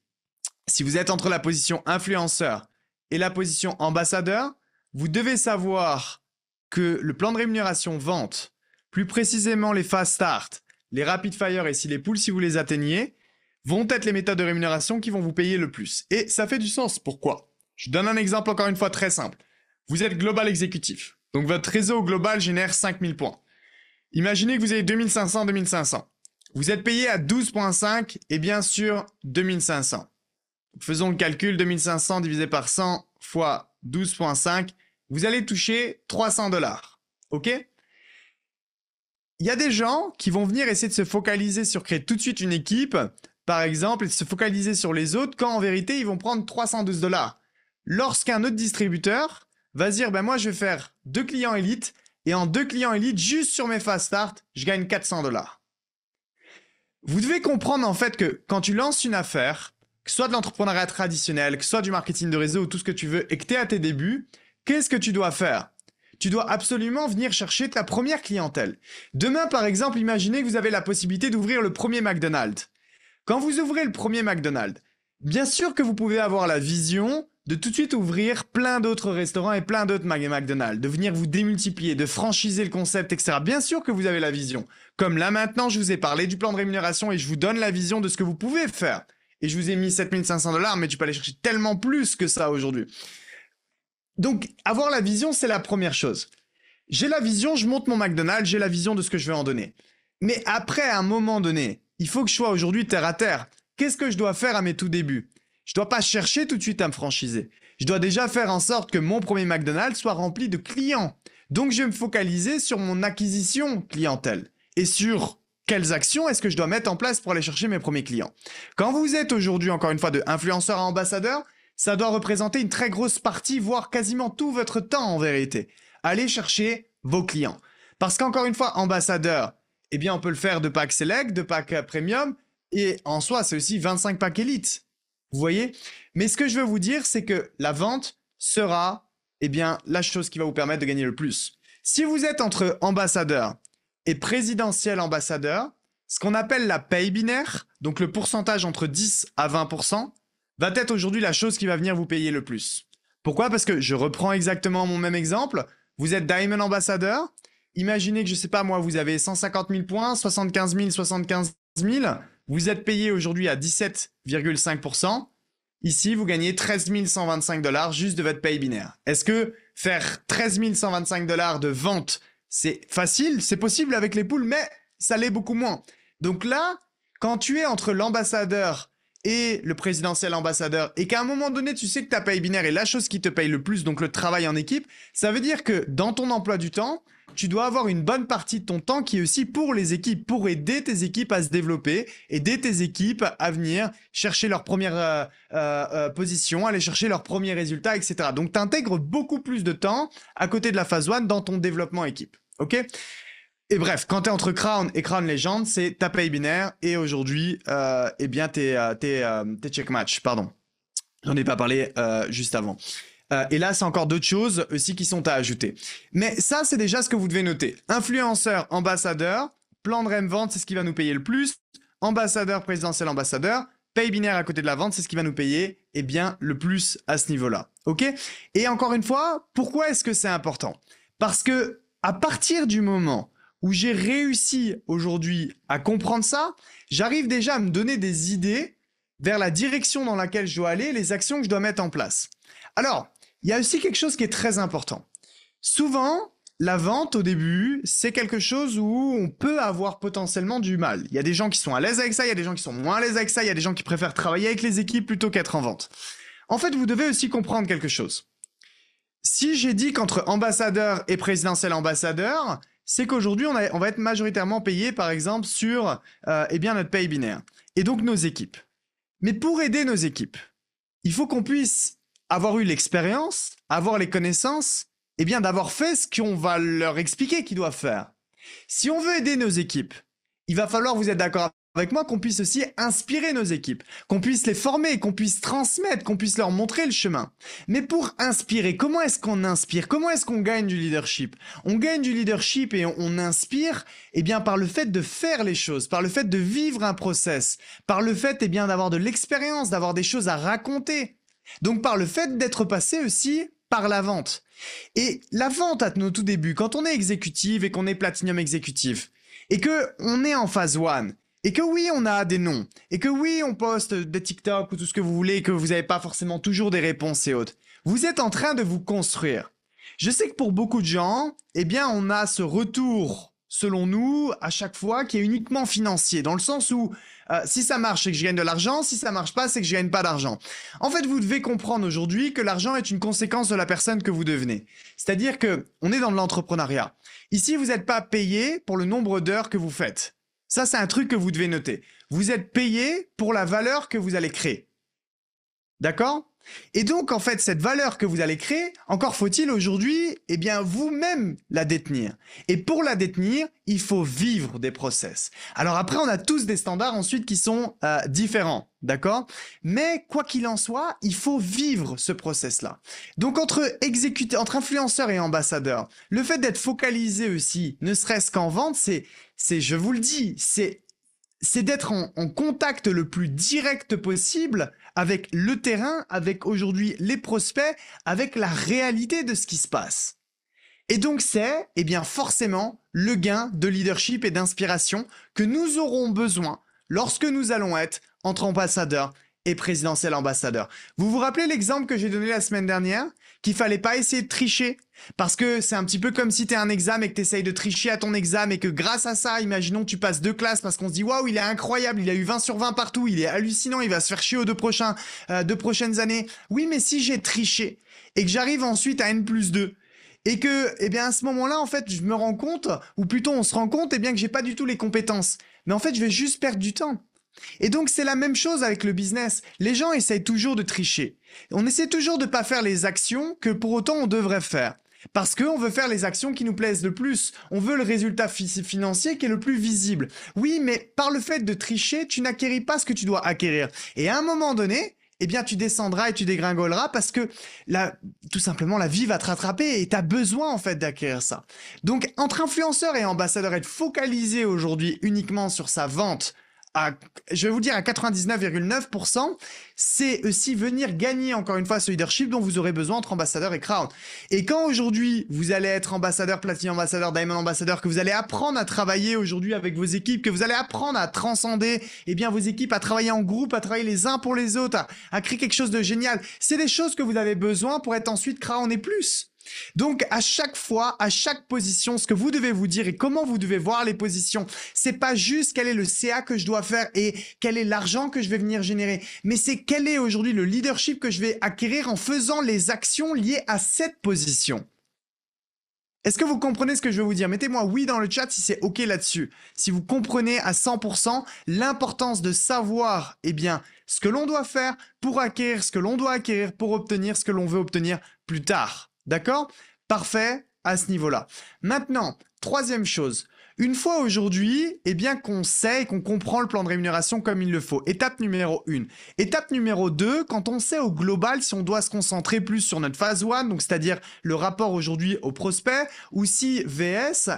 Si vous êtes entre la position influenceur et la position ambassadeur, vous devez savoir que le plan de rémunération vente, plus précisément les fast start, les rapid fire et si les pools si vous les atteignez, vont être les méthodes de rémunération qui vont vous payer le plus. Et ça fait du sens. Pourquoi? Je donne un exemple encore une fois très simple. Vous êtes global exécutif. Donc votre réseau global génère 5000 points. Imaginez que vous avez 2500, 2500. Vous êtes payé à 12,5 et bien sûr 2500. Faisons le calcul, 2500 divisé par 100 fois 12,5. Vous allez toucher 300 $. OK? Il y a des gens qui vont venir essayer de se focaliser sur créer tout de suite une équipe, par exemple, et de se focaliser sur les autres, quand en vérité, ils vont prendre 312 $. Lorsqu'un autre distributeur va se dire, ben moi, je vais faire 2 clients élites, et en 2 clients élites, juste sur mes fast start, je gagne 400 $. Vous devez comprendre en fait que quand tu lances une affaire, que ce soit de l'entrepreneuriat traditionnel, que ce soit du marketing de réseau ou tout ce que tu veux, et que tu es à tes débuts, qu'est-ce que tu dois faire? Tu dois absolument venir chercher ta première clientèle. Demain, par exemple, imaginez que vous avez la possibilité d'ouvrir le premier McDonald's. Quand vous ouvrez le premier McDonald's, bien sûr que vous pouvez avoir la vision de tout de suite ouvrir plein d'autres restaurants et plein d'autres McDonald's, de venir vous démultiplier, de franchiser le concept, etc. Bien sûr que vous avez la vision. Comme là maintenant, je vous ai parlé du plan de rémunération et je vous donne la vision de ce que vous pouvez faire. Et je vous ai mis 7500 $, mais tu peux aller chercher tellement plus que ça aujourd'hui. Donc, avoir la vision, c'est la première chose. J'ai la vision, je monte mon McDonald's, j'ai la vision de ce que je vais en donner. Mais après, à un moment donné, il faut que je sois aujourd'hui terre à terre. Qu'est-ce que je dois faire à mes tout débuts? Je dois pas chercher tout de suite à me franchiser. Je dois déjà faire en sorte que mon premier McDonald's soit rempli de clients. Donc, je vais me focaliser sur mon acquisition clientèle et sur quelles actions est-ce que je dois mettre en place pour aller chercher mes premiers clients. Quand vous êtes aujourd'hui, encore une fois, de influenceur à ambassadeur, ça doit représenter une très grosse partie, voire quasiment tout votre temps en vérité. Allez chercher vos clients. Parce qu'encore une fois, ambassadeur, eh bien, on peut le faire de pack select, de pack premium, et en soi, c'est aussi 25 packs élite. Vous voyez? Mais ce que je veux vous dire, c'est que la vente sera, eh bien, la chose qui va vous permettre de gagner le plus. Si vous êtes entre ambassadeur et présidentiel ambassadeur, ce qu'on appelle la paye binaire, donc le pourcentage entre 10 à 20%, va être aujourd'hui la chose qui va venir vous payer le plus. Pourquoi? Parce que je reprends exactement mon même exemple. Vous êtes Diamond Ambassadeur. Imaginez que, je sais pas moi, vous avez 150 000 points, 75 000. Vous êtes payé aujourd'hui à 17,5%. Ici, vous gagnez 13 125 $ juste de votre paye binaire. Est-ce que faire 13 125 $ de vente, c'est facile? C'est possible avec les pools, mais ça l'est beaucoup moins. Donc là, quand tu es entre l'ambassadeur et le présidentiel ambassadeur, et qu'à un moment donné, tu sais que ta paye binaire est la chose qui te paye le plus, donc le travail en équipe, ça veut dire que dans ton emploi du temps, tu dois avoir une bonne partie de ton temps qui est aussi pour les équipes, pour aider tes équipes à se développer, aider tes équipes à venir chercher leur première position, aller chercher leurs premiers résultats, etc. Donc, tu intègres beaucoup plus de temps à côté de la phase 1 dans ton développement équipe. OK? Et bref, quand tu es entre Crown et Crown Legend, c'est ta paye binaire. Et aujourd'hui, eh bien, tes check match, pardon. J'en ai pas parlé juste avant. Et là, c'est encore d'autres choses aussi qui sont à ajouter. Mais ça, c'est déjà ce que vous devez noter. Influenceur, ambassadeur, plan de REM vente, c'est ce qui va nous payer le plus. Ambassadeur, présidentiel, ambassadeur. Paye binaire à côté de la vente, c'est ce qui va nous payer eh bien, le plus à ce niveau-là. OK? Et encore une fois, pourquoi est-ce que c'est important? Parce que à partir du moment où j'ai réussi aujourd'hui à comprendre ça, j'arrive déjà à me donner des idées vers la direction dans laquelle je dois aller, les actions que je dois mettre en place. Alors, il y a aussi quelque chose qui est très important. Souvent, la vente au début, c'est quelque chose où on peut avoir potentiellement du mal. Il y a des gens qui sont à l'aise avec ça, il y a des gens qui sont moins à l'aise avec ça, il y a des gens qui préfèrent travailler avec les équipes plutôt qu'être en vente. En fait, vous devez aussi comprendre quelque chose. Si j'ai dit qu'entre ambassadeur et présidentiel ambassadeur, c'est qu'aujourd'hui, on va être majoritairement payé, par exemple, sur eh bien, notre paye binaire. Et donc, nos équipes. Mais pour aider nos équipes, il faut qu'on puisse avoir eu l'expérience, avoir les connaissances, et bien d'avoir fait ce qu'on va leur expliquer qu'ils doivent faire. Si on veut aider nos équipes, il va falloir, vous êtes d'accord avec moi, qu'on puisse aussi inspirer nos équipes, qu'on puisse les former, qu'on puisse transmettre, qu'on puisse leur montrer le chemin. Mais pour inspirer, comment est-ce qu'on inspire? Comment est-ce qu'on gagne du leadership? On gagne du leadership et on inspire, eh bien, par le fait de faire les choses, par le fait de vivre un process, par le fait, eh bien, d'avoir de l'expérience, d'avoir des choses à raconter. Donc, par le fait d'être passé aussi par la vente. Et la vente à nos tout débuts, quand on est exécutif et qu'on est platinum exécutif, et que on est en phase 1, et que oui, on a des noms, et que oui, on poste des TikTok ou tout ce que vous voulez, et que vous n'avez pas forcément toujours des réponses et autres, vous êtes en train de vous construire. Je sais que pour beaucoup de gens, eh bien, on a ce retour, selon nous, à chaque fois, qui est uniquement financier, dans le sens où si ça marche, c'est que je gagne de l'argent, si ça marche pas, c'est que je gagne pas d'argent. En fait, vous devez comprendre aujourd'hui que l'argent est une conséquence de la personne que vous devenez. C'est-à-dire que on est dans de l'entrepreneuriat. Ici, vous n'êtes pas payé pour le nombre d'heures que vous faites. Ça, c'est un truc que vous devez noter. Vous êtes payé pour la valeur que vous allez créer. D'accord ? Et donc, en fait, cette valeur que vous allez créer, encore faut-il aujourd'hui, eh bien, vous-même la détenir. Et pour la détenir, il faut vivre des process. Alors après, on a tous des standards ensuite qui sont différents, d'accord? Mais quoi qu'il en soit, il faut vivre ce process-là. Donc, entre influenceur et ambassadeur, le fait d'être focalisé aussi, ne serait-ce qu'en vente, je vous le dis, c'est d'être en contact le plus direct possible avec le terrain, avec aujourd'hui les prospects, avec la réalité de ce qui se passe. Et donc c'est, eh bien forcément, le gain de leadership et d'inspiration que nous aurons besoin lorsque nous allons être entre ambassadeurs et présidentiel ambassadeur. Vous vous rappelez l'exemple que j'ai donné la semaine dernière? Qu'il fallait pas essayer de tricher, parce que c'est un petit peu comme si tu es un examen et que tu essayes de tricher à ton examen et que grâce à ça, imaginons tu passes 2 classes parce qu'on se dit waouh, il est incroyable, il a eu 20 sur 20 partout, il est hallucinant, il va se faire chier aux deux prochaines années. Oui, mais si j'ai triché et que j'arrive ensuite à N+2 et que, eh bien, à ce moment-là, en fait, je me rends compte, ou plutôt on se rend compte, eh bien, que j'ai pas du tout les compétences. Mais en fait, je vais juste perdre du temps. Et donc, c'est la même chose avec le business. Les gens essayent toujours de tricher. On essaie toujours de pas faire les actions que pour autant on devrait faire. Parce qu'on veut faire les actions qui nous plaisent le plus. On veut le résultat financier qui est le plus visible. Oui, mais par le fait de tricher, tu n'acquéris pas ce que tu dois acquérir. Et à un moment donné, eh bien, tu descendras et tu dégringoleras parce que tout simplement, la vie va te rattraper et tu as besoin, en fait, d'acquérir ça. Donc, entre influenceur et ambassadeur, être focalisé aujourd'hui uniquement sur sa vente, je vais vous dire à 99,9%, c'est aussi venir gagner encore une fois ce leadership dont vous aurez besoin entre ambassadeur et crown. Et quand aujourd'hui vous allez être ambassadeur, platinum ambassadeur, diamond ambassadeur, que vous allez apprendre à travailler aujourd'hui avec vos équipes, que vous allez apprendre à transcender vos équipes, à travailler en groupe, à travailler les uns pour les autres, à créer quelque chose de génial, c'est des choses que vous avez besoin pour être ensuite crown et plus. Donc à chaque fois, à chaque position, ce que vous devez vous dire et comment vous devez voir les positions, c'est pas juste quel est le CA que je dois faire et quel est l'argent que je vais venir générer, mais c'est quel est aujourd'hui le leadership que je vais acquérir en faisant les actions liées à cette position. Est-ce que vous comprenez ce que je veux vous dire? Mettez-moi oui dans le chat si c'est OK là-dessus. Si vous comprenez à 100% l'importance de savoir, ce que l'on doit faire pour acquérir ce que l'on doit acquérir pour obtenir ce que l'on veut obtenir plus tard. D'accord? Parfait à ce niveau-là. Maintenant, troisième chose. Une fois aujourd'hui, qu'on sait et qu'on comprend le plan de rémunération comme il le faut. Étape numéro 1. Étape numéro 2, quand on sait au global si on doit se concentrer plus sur notre phase 1, donc c'est-à-dire le rapport aujourd'hui au prospect, ou si VS,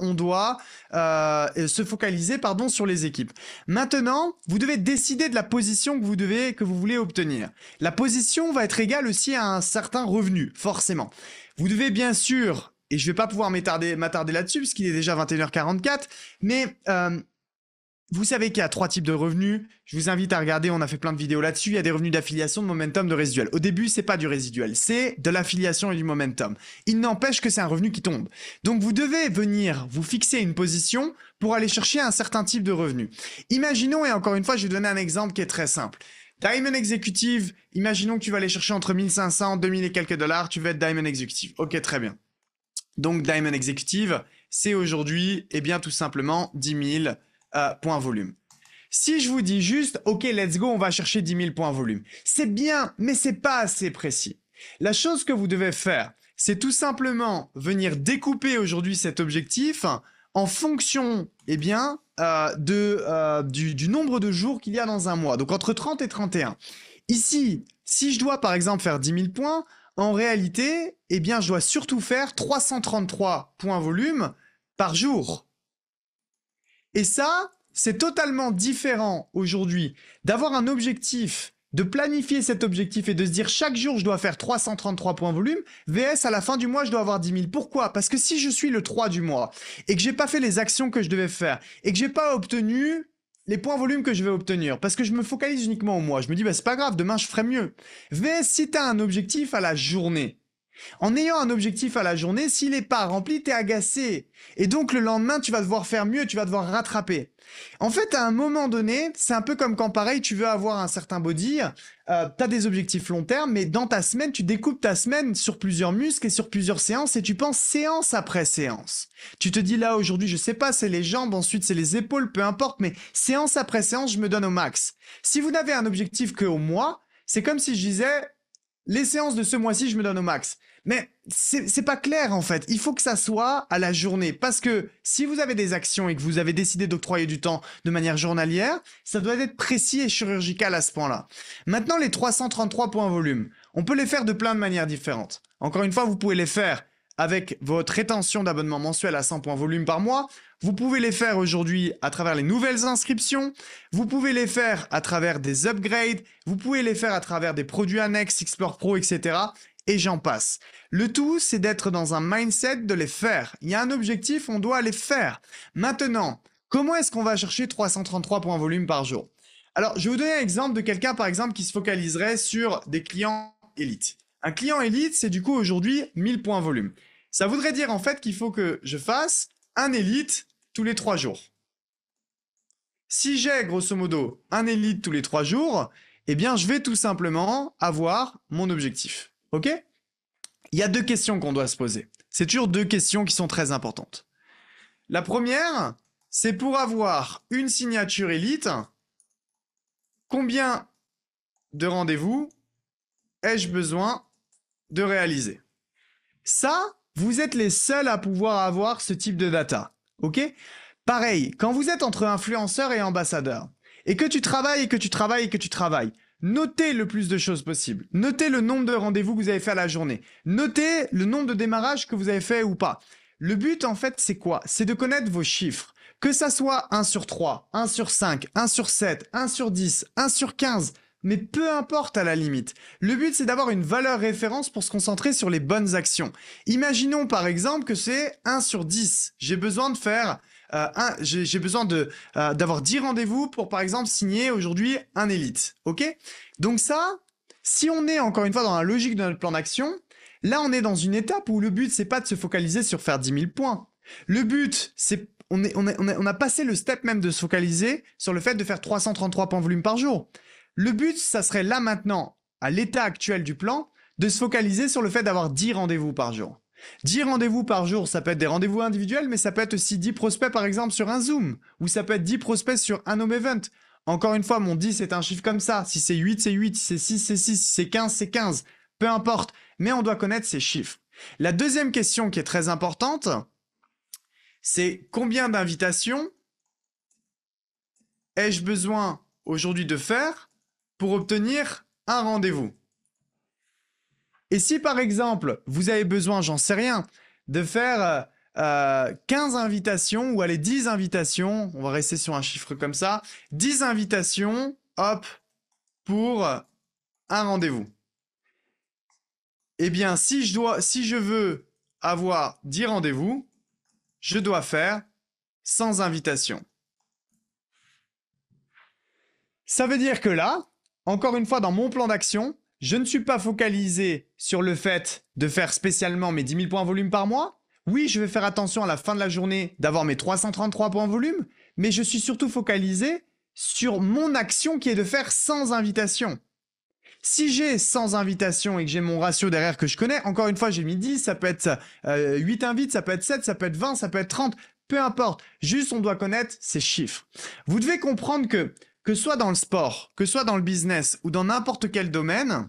on doit se focaliser sur les équipes. Maintenant, vous devez décider de la position que vous voulez obtenir. La position va être égale aussi à un certain revenu, forcément. Vous devez bien sûr, et je vais pas pouvoir m'attarder là-dessus puisqu'il est déjà 21h44, mais vous savez qu'il y a 3 types de revenus. Je vous invite à regarder, on a fait plein de vidéos là-dessus. Il y a des revenus d'affiliation, de momentum, de résiduel. Au début, c'est pas du résiduel, c'est de l'affiliation et du momentum. Il n'empêche que c'est un revenu qui tombe. Donc vous devez venir vous fixer une position pour aller chercher un certain type de revenu. Imaginons, et encore une fois, je vais donner un exemple qui est très simple. Diamond Executive, imaginons que tu vas aller chercher entre 1500, 2000 et quelques dollars, tu vas être Diamond Executive. Ok, très bien. Donc Diamond Executive, c'est aujourd'hui, tout simplement 10 000 points volume. Si je vous dis juste, ok, let's go, on va chercher 10 000 points volume. C'est bien, mais c'est pas assez précis. La chose que vous devez faire, c'est tout simplement venir découper aujourd'hui cet objectif en fonction, eh bien, du nombre de jours qu'il y a dans un mois. Donc entre 30 et 31. Ici, si je dois par exemple faire 10 000 points, en réalité, eh bien, je dois surtout faire 333 points volume par jour. Et ça, c'est totalement différent aujourd'hui d'avoir un objectif, de planifier cet objectif et de se dire chaque jour je dois faire 333 points volume, VS à la fin du mois je dois avoir 10 000. Pourquoi? Parce que si je suis le 3 du mois et que j'ai pas fait les actions que je devais faire et que j'ai pas obtenu les points volume que je vais obtenir, parce que je me focalise uniquement au mois, je me dis bah c'est pas grave, demain je ferai mieux. VS si tu as un objectif à la journée, en ayant un objectif à la journée, s'il n'est pas rempli, tu es agacé. Et donc le lendemain, tu vas devoir faire mieux, tu vas devoir rattraper. En fait, à un moment donné, c'est un peu comme quand pareil, tu veux avoir un certain body, tu as des objectifs long terme, mais dans ta semaine, tu découpes ta semaine sur plusieurs muscles et sur plusieurs séances et tu penses séance après séance. Tu te dis là, aujourd'hui, je sais pas, c'est les jambes, ensuite c'est les épaules, peu importe, mais séance après séance, je me donne au max. Si vous n'avez un objectif qu'au mois, c'est comme si je disais, les séances de ce mois-ci, je me donne au max. Mais c'est pas clair en fait, il faut que ça soit à la journée. Parce que si vous avez des actions et que vous avez décidé d'octroyer du temps de manière journalière, ça doit être précis et chirurgical à ce point-là. Maintenant, les 333 points volume, on peut les faire de plein de manières différentes. Encore une fois, vous pouvez les faire avec votre rétention d'abonnement mensuel à 100 points volume par mois. Vous pouvez les faire aujourd'hui à travers les nouvelles inscriptions. Vous pouvez les faire à travers des upgrades. Vous pouvez les faire à travers des produits annexes, Explore Pro, etc. Et j'en passe. Le tout, c'est d'être dans un mindset de les faire. Il y a un objectif, on doit les faire. Maintenant, comment est-ce qu'on va chercher 333 points volume par jour? Alors, je vais vous donner un exemple de quelqu'un, par exemple, qui se focaliserait sur des clients élites. Un client élite, c'est du coup aujourd'hui 1000 points volume. Ça voudrait dire en fait qu'il faut que je fasse un élite tous les 3 jours. Si j'ai grosso modo un élite tous les 3 jours, eh bien je vais tout simplement avoir mon objectif. Ok? Il y a deux questions qu'on doit se poser. C'est toujours deux questions qui sont très importantes. La première, c'est pour avoir une signature élite, combien de rendez-vous ai-je besoin de réaliser? Ça, vous êtes les seuls à pouvoir avoir ce type de data. Ok? Pareil, quand vous êtes entre influenceur et ambassadeur, et que tu travailles, et que tu travailles, et que tu travailles, notez le plus de choses possible. Notez le nombre de rendez-vous que vous avez fait à la journée. Notez le nombre de démarrages que vous avez fait ou pas. Le but, en fait, c'est quoi? C'est de connaître vos chiffres. Que ça soit 1 sur 3, 1 sur 5, 1 sur 7, 1 sur 10, 1 sur 15, mais peu importe à la limite. Le but, c'est d'avoir une valeur référence pour se concentrer sur les bonnes actions. Imaginons par exemple que c'est 1 sur 10. J'ai besoin de faire... j'ai besoin d'avoir 10 rendez-vous pour par exemple signer aujourd'hui un élite. Ok? Donc ça, si on est encore une fois dans la logique de notre plan d'action, là on est dans une étape où le but c'est pas de se focaliser sur faire 10 000 points. Le but c'est on a passé le step même de se focaliser sur le fait de faire 333 points volume par jour. Le but ça serait là maintenant, à l'état actuel du plan, de se focaliser sur le fait d'avoir 10 rendez-vous par jour. 10 rendez-vous par jour, ça peut être des rendez-vous individuels, mais ça peut être aussi 10 prospects par exemple sur un Zoom, ou ça peut être 10 prospects sur un home event. Encore une fois, mon 10 c'est un chiffre comme ça. Si c'est 8, c'est 8. Si c'est 6, c'est 6. Si c'est 15, c'est 15. Peu importe. Mais on doit connaître ces chiffres. La deuxième question qui est très importante, c'est combien d'invitations ai-je besoin aujourd'hui de faire pour obtenir un rendez-vous? Et si par exemple, vous avez besoin, j'en sais rien, de faire 15 invitations ou allez 10 invitations, on va rester sur un chiffre comme ça, 10 invitations, hop, pour un rendez-vous. Eh bien, si je veux avoir 10 rendez-vous, je dois faire 100 invitations. Ça veut dire que là, encore une fois, dans mon plan d'action, je ne suis pas focalisé sur le fait de faire spécialement mes 10 000 points volume par mois. Oui, je vais faire attention à la fin de la journée d'avoir mes 333 points volume, mais je suis surtout focalisé sur mon action qui est de faire 100 invitations. Si j'ai 100 invitations et que j'ai mon ratio derrière que je connais, encore une fois, j'ai mis 10, ça peut être 8 invites, ça peut être 7, ça peut être 20, ça peut être 30, peu importe. Juste, on doit connaître ces chiffres. Vous devez comprendre que ce soit dans le sport, que ce soit dans le business ou dans n'importe quel domaine,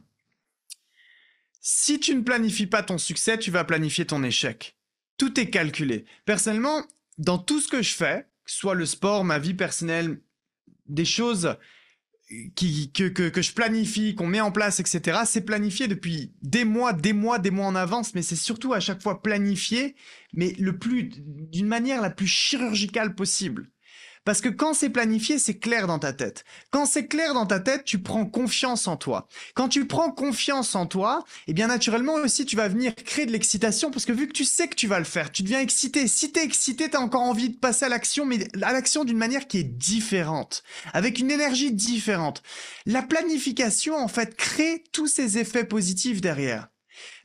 si tu ne planifies pas ton succès, tu vas planifier ton échec. Tout est calculé. Personnellement, dans tout ce que je fais, que ce soit le sport, ma vie personnelle, des choses que je planifie, qu'on met en place, etc., c'est planifié depuis des mois en avance, mais c'est surtout à chaque fois planifié, mais d'une manière la plus chirurgicale possible. Parce que quand c'est planifié, c'est clair dans ta tête. Quand c'est clair dans ta tête, tu prends confiance en toi. Quand tu prends confiance en toi, eh bien naturellement aussi, tu vas venir créer de l'excitation parce que vu que tu sais que tu vas le faire, tu deviens excité. Si t'es excité, t'as encore envie de passer à l'action, mais à l'action d'une manière qui est différente, avec une énergie différente. La planification, en fait, crée tous ces effets positifs derrière.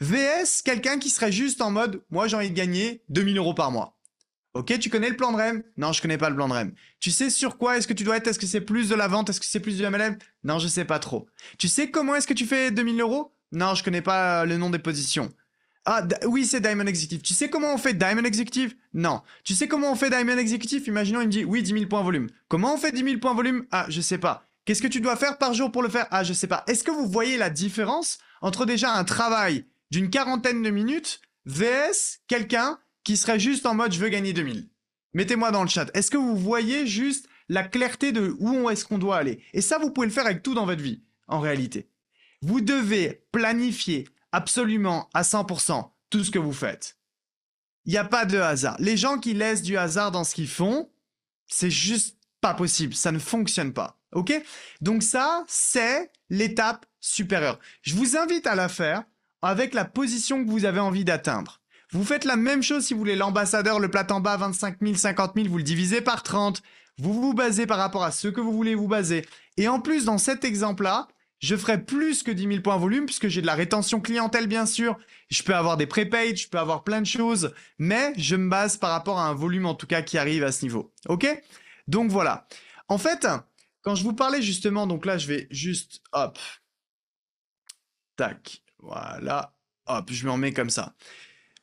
VS, quelqu'un qui serait juste en mode, moi j'ai envie de gagner 2000 € par mois. Ok, tu connais le plan de REM? Non, je connais pas le plan de REM. Tu sais sur quoi est-ce que tu dois être? Est-ce que c'est plus de la vente? Est-ce que c'est plus du MLM? Non, je sais pas trop. Tu sais comment est-ce que tu fais 2000 €? Non, je connais pas le nom des positions. Ah, oui, c'est Diamond Executive. Tu sais comment on fait Diamond Executive? Non. Tu sais comment on fait Diamond Executive? Imaginons, il me dit, oui, 10 000 points volume. Comment on fait 10 000 points volume? Ah, je sais pas. Qu'est-ce que tu dois faire par jour pour le faire? Ah, je sais pas. Est-ce que vous voyez la différence entre déjà un travail d'une quarantaine de minutes vs quelqu'un qui serait juste en mode je veux gagner 2000. Mettez-moi dans le chat. Est-ce que vous voyez juste la clarté de où est-ce qu'on doit aller? Et ça, vous pouvez le faire avec tout dans votre vie, en réalité. Vous devez planifier absolument à 100% tout ce que vous faites. Il n'y a pas de hasard. Les gens qui laissent du hasard dans ce qu'ils font, c'est juste pas possible. Ça ne fonctionne pas. Ok? Donc ça, c'est l'étape supérieure. Je vous invite à la faire avec la position que vous avez envie d'atteindre. Vous faites la même chose si vous voulez l'ambassadeur, le plat en bas, 25 000, 50 000, vous le divisez par 30. Vous vous basez par rapport à ce que vous voulez vous baser. Et en plus, dans cet exemple-là, je ferai plus que 10 000 points volume puisque j'ai de la rétention clientèle, bien sûr. Je peux avoir des prépaid, je peux avoir plein de choses, mais je me base par rapport à un volume en tout cas qui arrive à ce niveau. Ok? Donc voilà. En fait, quand je vous parlais justement, donc là, je vais juste, hop, tac, voilà, hop, je m'en mets comme ça.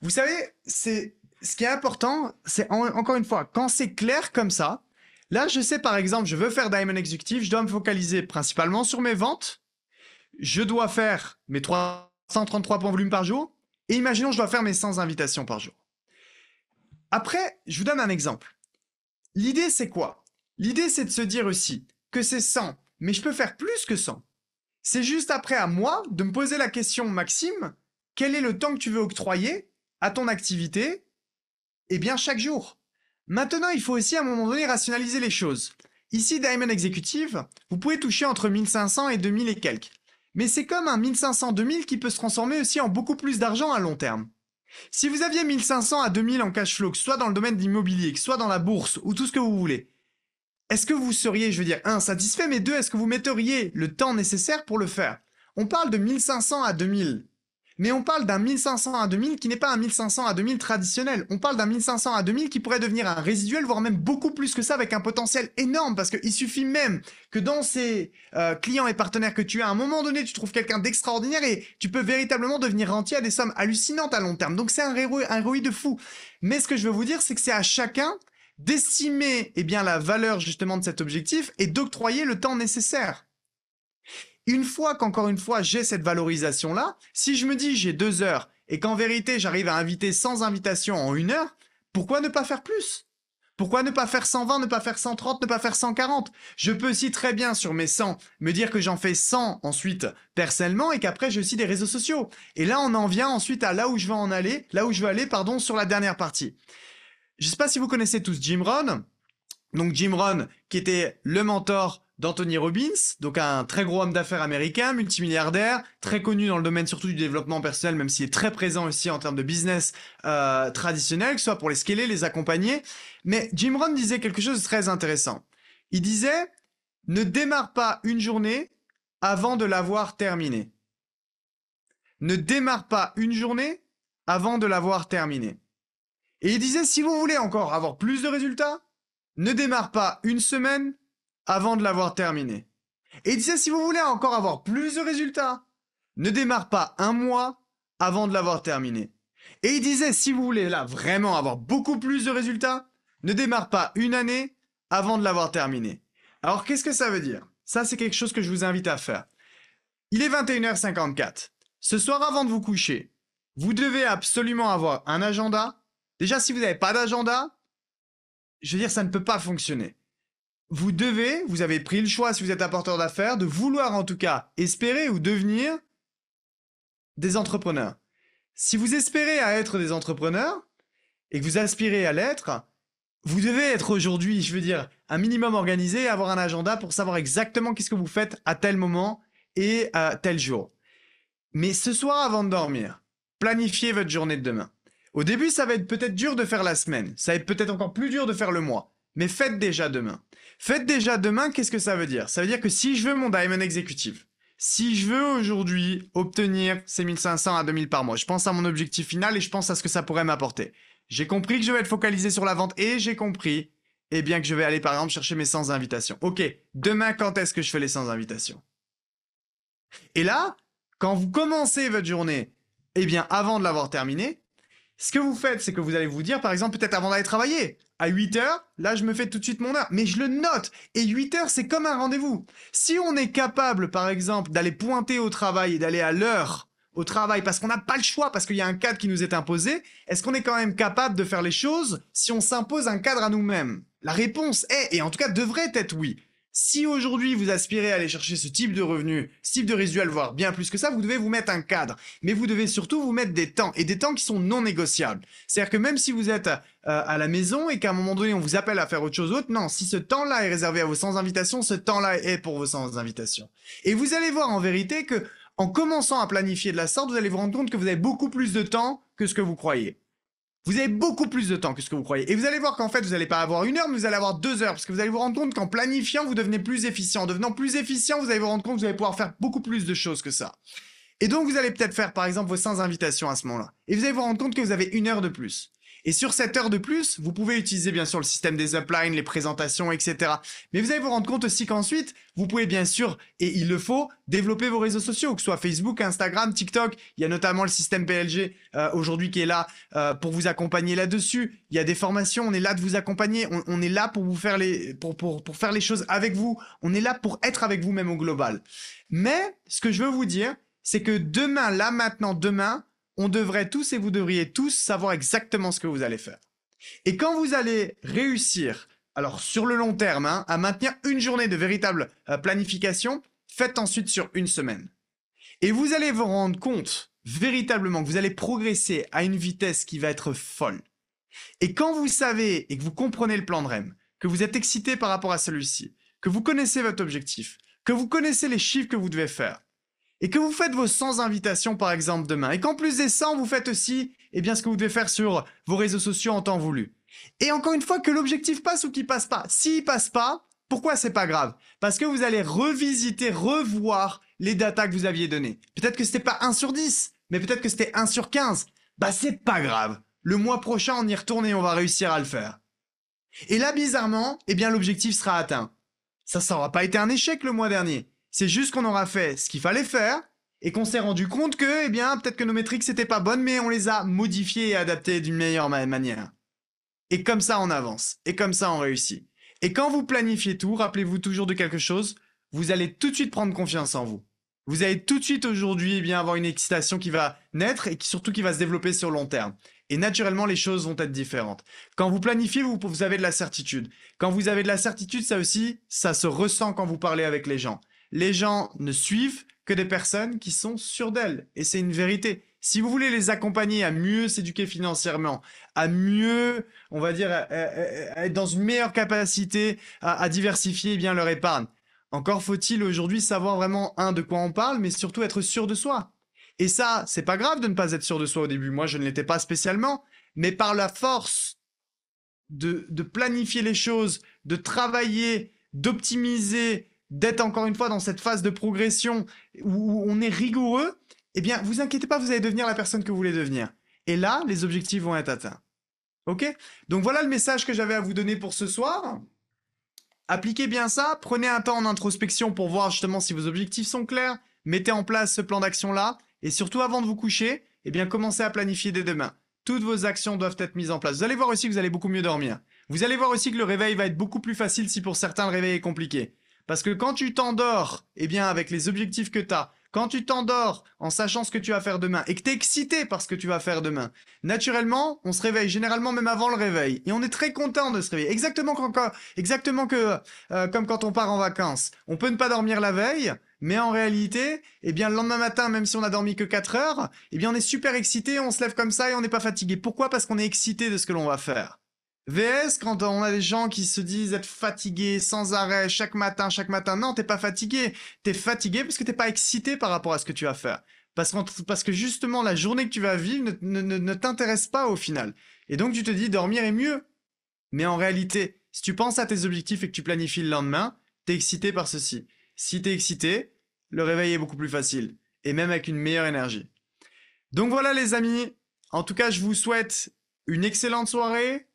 Vous savez, c'est ce qui est important, c'est encore une fois, quand c'est clair comme ça, là, je sais par exemple, je veux faire Diamond Executive, je dois me focaliser principalement sur mes ventes, je dois faire mes 333 points volume par jour, et imaginons, je dois faire mes 100 invitations par jour. Après, je vous donne un exemple. L'idée, c'est quoi? L'idée, c'est de se dire aussi que c'est 100, mais je peux faire plus que 100. C'est juste après à moi de me poser la question, Maxime, quel est le temps que tu veux octroyer à ton activité, eh bien chaque jour. Maintenant, il faut aussi à un moment donné rationaliser les choses. Ici, Diamond Executive, vous pouvez toucher entre 1500 et 2000 et quelques. Mais c'est comme un 1500-2000 qui peut se transformer aussi en beaucoup plus d'argent à long terme. Si vous aviez 1500 à 2000 en cash flow, que ce soit dans le domaine de l'immobilier, que ce soit dans la bourse ou tout ce que vous voulez, est-ce que vous seriez, je veux dire, satisfait, mais est-ce que vous metteriez le temps nécessaire pour le faire? On parle de 1500 à 2000. Mais on parle d'un 1500 à 2000 qui n'est pas un 1500 à 2000 traditionnel. On parle d'un 1500 à 2000 qui pourrait devenir un résiduel, voire même beaucoup plus que ça, avec un potentiel énorme. Parce qu'il suffit même que dans ces clients et partenaires que tu as, à un moment donné, tu trouves quelqu'un d'extraordinaire et tu peux véritablement devenir rentier à des sommes hallucinantes à long terme. Donc c'est un ROI de fou. Mais ce que je veux vous dire, c'est que c'est à chacun d'estimer la valeur justement de cet objectif et d'octroyer le temps nécessaire. Une fois qu'encore une fois, j'ai cette valorisation-là, si je me dis j'ai 2 heures et qu'en vérité, j'arrive à inviter 100 invitations en 1 heure, pourquoi ne pas faire plus? Pourquoi ne pas faire 120, ne pas faire 130, ne pas faire 140? Je peux aussi très bien sur mes 100 me dire que j'en fais 100 ensuite personnellement et qu'après j'ai aussi des réseaux sociaux. Et là, on en vient ensuite à là où je veux aller, sur la dernière partie. Je ne sais pas si vous connaissez tous Jim Rohn. Donc Jim Rohn, qui était le mentor d'Anthony Robbins, donc un très gros homme d'affaires américain, multimilliardaire, très connu dans le domaine surtout du développement personnel, même s'il est très présent aussi en termes de business traditionnel, que ce soit pour les scaler, les accompagner. Mais Jim Rohn disait quelque chose de très intéressant. Il disait « Ne démarre pas une journée avant de l'avoir terminée. » Ne démarre pas une journée avant de l'avoir terminée. Et il disait « Si vous voulez encore avoir plus de résultats, ne démarre pas une semaine avant de l'avoir terminé. » Et il disait, si vous voulez encore avoir plus de résultats, ne démarre pas un mois avant de l'avoir terminé. Et il disait, si vous voulez là vraiment avoir beaucoup plus de résultats, ne démarre pas une année avant de l'avoir terminé. Alors qu'est-ce que ça veut dire? Ça, c'est quelque chose que je vous invite à faire. Il est 21h54. Ce soir, avant de vous coucher, vous devez absolument avoir un agenda. Déjà, si vous n'avez pas d'agenda, je veux dire, ça ne peut pas fonctionner. Vous avez pris le choix, si vous êtes un porteur d'affaires, de vouloir en tout cas espérer ou devenir des entrepreneurs. Si vous espérez à être des entrepreneurs et que vous aspirez à l'être, vous devez être aujourd'hui, je veux dire, un minimum organisé et avoir un agenda pour savoir exactement qu'est-ce que vous faites à tel moment et à tel jour. Mais ce soir, avant de dormir, planifiez votre journée de demain. Au début, ça va être peut-être dur de faire la semaine. Ça va être peut-être encore plus dur de faire le mois. Mais faites déjà demain. Faites déjà demain, qu'est-ce que ça veut dire? Ça veut dire que si je veux mon Diamond Executive, si je veux aujourd'hui obtenir ces 1500 à 2000 par mois, je pense à mon objectif final et je pense à ce que ça pourrait m'apporter. J'ai compris que je vais être focalisé sur la vente et j'ai compris, eh bien, que je vais aller par exemple chercher mes 100 invitations. Ok, demain, quand est-ce que je fais les 100 invitations? Et là, quand vous commencez votre journée, eh bien, avant de l'avoir terminée, ce que vous faites, c'est que vous allez vous dire, par exemple, peut-être avant d'aller travailler, à 8 heures, là, je me fais tout de suite mon heure. Mais je le note. Et 8 heures, c'est comme un rendez-vous. Si on est capable, par exemple, d'aller pointer au travail et d'aller à l'heure au travail parce qu'on n'a pas le choix, parce qu'il y a un cadre qui nous est imposé, est-ce qu'on est quand même capable de faire les choses si on s'impose un cadre à nous-mêmes? La réponse est, et en tout cas devrait être oui. Si aujourd'hui vous aspirez à aller chercher ce type de revenu, ce type de résiduel, voire bien plus que ça, vous devez vous mettre un cadre. Mais vous devez surtout vous mettre des temps, et des temps qui sont non négociables. C'est-à-dire que même si vous êtes à la maison et qu'à un moment donné on vous appelle à faire autre chose autre, non, si ce temps-là est réservé à vos 100 invitations, ce temps-là est pour vos 100 invitations. Et vous allez voir en vérité que en commençant à planifier de la sorte, vous allez vous rendre compte que vous avez beaucoup plus de temps que ce que vous croyez. Vous avez beaucoup plus de temps que ce que vous croyez. Et vous allez voir qu'en fait, vous n'allez pas avoir 1 heure, mais vous allez avoir 2 heures. Parce que vous allez vous rendre compte qu'en planifiant, vous devenez plus efficient. En devenant plus efficient, vous allez vous rendre compte que vous allez pouvoir faire beaucoup plus de choses que ça. Et donc, vous allez peut-être faire, par exemple, vos 100 invitations à ce moment-là. Et vous allez vous rendre compte que vous avez 1 heure de plus. Et sur cette heure de plus, vous pouvez utiliser bien sûr le système des uplines, les présentations, etc. Mais vous allez vous rendre compte aussi qu'ensuite, vous pouvez bien sûr, et il le faut, développer vos réseaux sociaux, que ce soit Facebook, Instagram, TikTok. Il y a notamment le système PLG aujourd'hui qui est là pour vous accompagner là-dessus. Il y a des formations, on est là de vous accompagner, on est là pour vous faire pour faire les choses avec vous. On est là pour être avec vous même au global. Mais ce que je veux vous dire, c'est que demain, là maintenant, demain, on devrait tous et vous devriez tous savoir exactement ce que vous allez faire. Et quand vous allez réussir, alors sur le long terme, à maintenir une journée de véritable planification, faites ensuite sur une semaine. Et vous allez vous rendre compte véritablement que vous allez progresser à une vitesse qui va être folle. Et quand vous savez et que vous comprenez le plan de REM, que vous êtes excité par rapport à celui-ci, que vous connaissez votre objectif, que vous connaissez les chiffres que vous devez faire, et que vous faites vos 100 invitations par exemple demain, et qu'en plus des 100, vous faites aussi ce que vous devez faire sur vos réseaux sociaux en temps voulu. Et encore une fois, que l'objectif passe ou qu'il passe pas. S'il passe pas, pourquoi c'est pas grave? Parce que vous allez revisiter, revoir les datas que vous aviez données. Peut-être que c'était pas 1 sur 10, mais peut-être que c'était 1 sur 15. Bah c'est pas grave. Le mois prochain, on y retourne et on va réussir à le faire. Et là, bizarrement, l'objectif sera atteint. Ça n'aura pas été un échec le mois dernier. C'est juste qu'on aura fait ce qu'il fallait faire et qu'on s'est rendu compte que, peut-être que nos métriques n'étaient pas bonnes, mais on les a modifiées et adaptées d'une meilleure manière. Et comme ça, on avance. Et comme ça, on réussit. Et quand vous planifiez tout, rappelez-vous toujours de quelque chose, vous allez tout de suite prendre confiance en vous. Vous allez tout de suite aujourd'hui, avoir une excitation qui va naître et surtout qui va se développer sur le long terme. Et naturellement, les choses vont être différentes. Quand vous planifiez, vous avez de la certitude. Quand vous avez de la certitude, ça aussi, ça se ressent quand vous parlez avec les gens. Les gens ne suivent que des personnes qui sont sûres d'elles. Et c'est une vérité. Si vous voulez les accompagner à mieux s'éduquer financièrement, à mieux, on va dire, à être dans une meilleure capacité à diversifier leur épargne, encore faut-il aujourd'hui savoir vraiment, de quoi on parle, mais surtout être sûr de soi. Et ça, c'est pas grave de ne pas être sûr de soi au début. Moi, je ne l'étais pas spécialement. Mais par la force de planifier les choses, de travailler, d'optimiser, d'être encore une fois dans cette phase de progression où on est rigoureux, vous inquiétez pas, vous allez devenir la personne que vous voulez devenir. Et là, les objectifs vont être atteints. Ok? Donc voilà le message que j'avais à vous donner pour ce soir. Appliquez bien ça, prenez un temps en introspection pour voir justement si vos objectifs sont clairs, mettez en place ce plan d'action-là, et surtout avant de vous coucher, eh bien commencez à planifier dès demain. Toutes vos actions doivent être mises en place. Vous allez voir aussi que vous allez beaucoup mieux dormir. Vous allez voir aussi que le réveil va être beaucoup plus facile si pour certains le réveil est compliqué. Parce que quand tu t'endors, eh bien avec les objectifs que tu as, quand tu t'endors en sachant ce que tu vas faire demain et que tu es excité par ce que tu vas faire demain, naturellement, on se réveille généralement même avant le réveil. Et on est très content de se réveiller. Exactement comme quand on part en vacances. On peut ne pas dormir la veille, mais en réalité, eh bien, le lendemain matin, même si on a dormi que 4 heures, eh bien, on est super excité, on se lève comme ça et on n'est pas fatigué. Pourquoi? Parce qu'on est excité de ce que l'on va faire. VS, quand on a des gens qui se disent être fatigués sans arrêt, chaque matin, non, t'es pas fatigué. T'es fatigué parce que t'es pas excité par rapport à ce que tu vas faire. Parce que justement, la journée que tu vas vivre ne t'intéresse pas au final. Et donc, tu te dis, dormir est mieux. Mais en réalité, si tu penses à tes objectifs et que tu planifies le lendemain, t'es excité par ceci. Si t'es excité, le réveil est beaucoup plus facile. Et même avec une meilleure énergie. Donc voilà les amis. En tout cas, je vous souhaite une excellente soirée.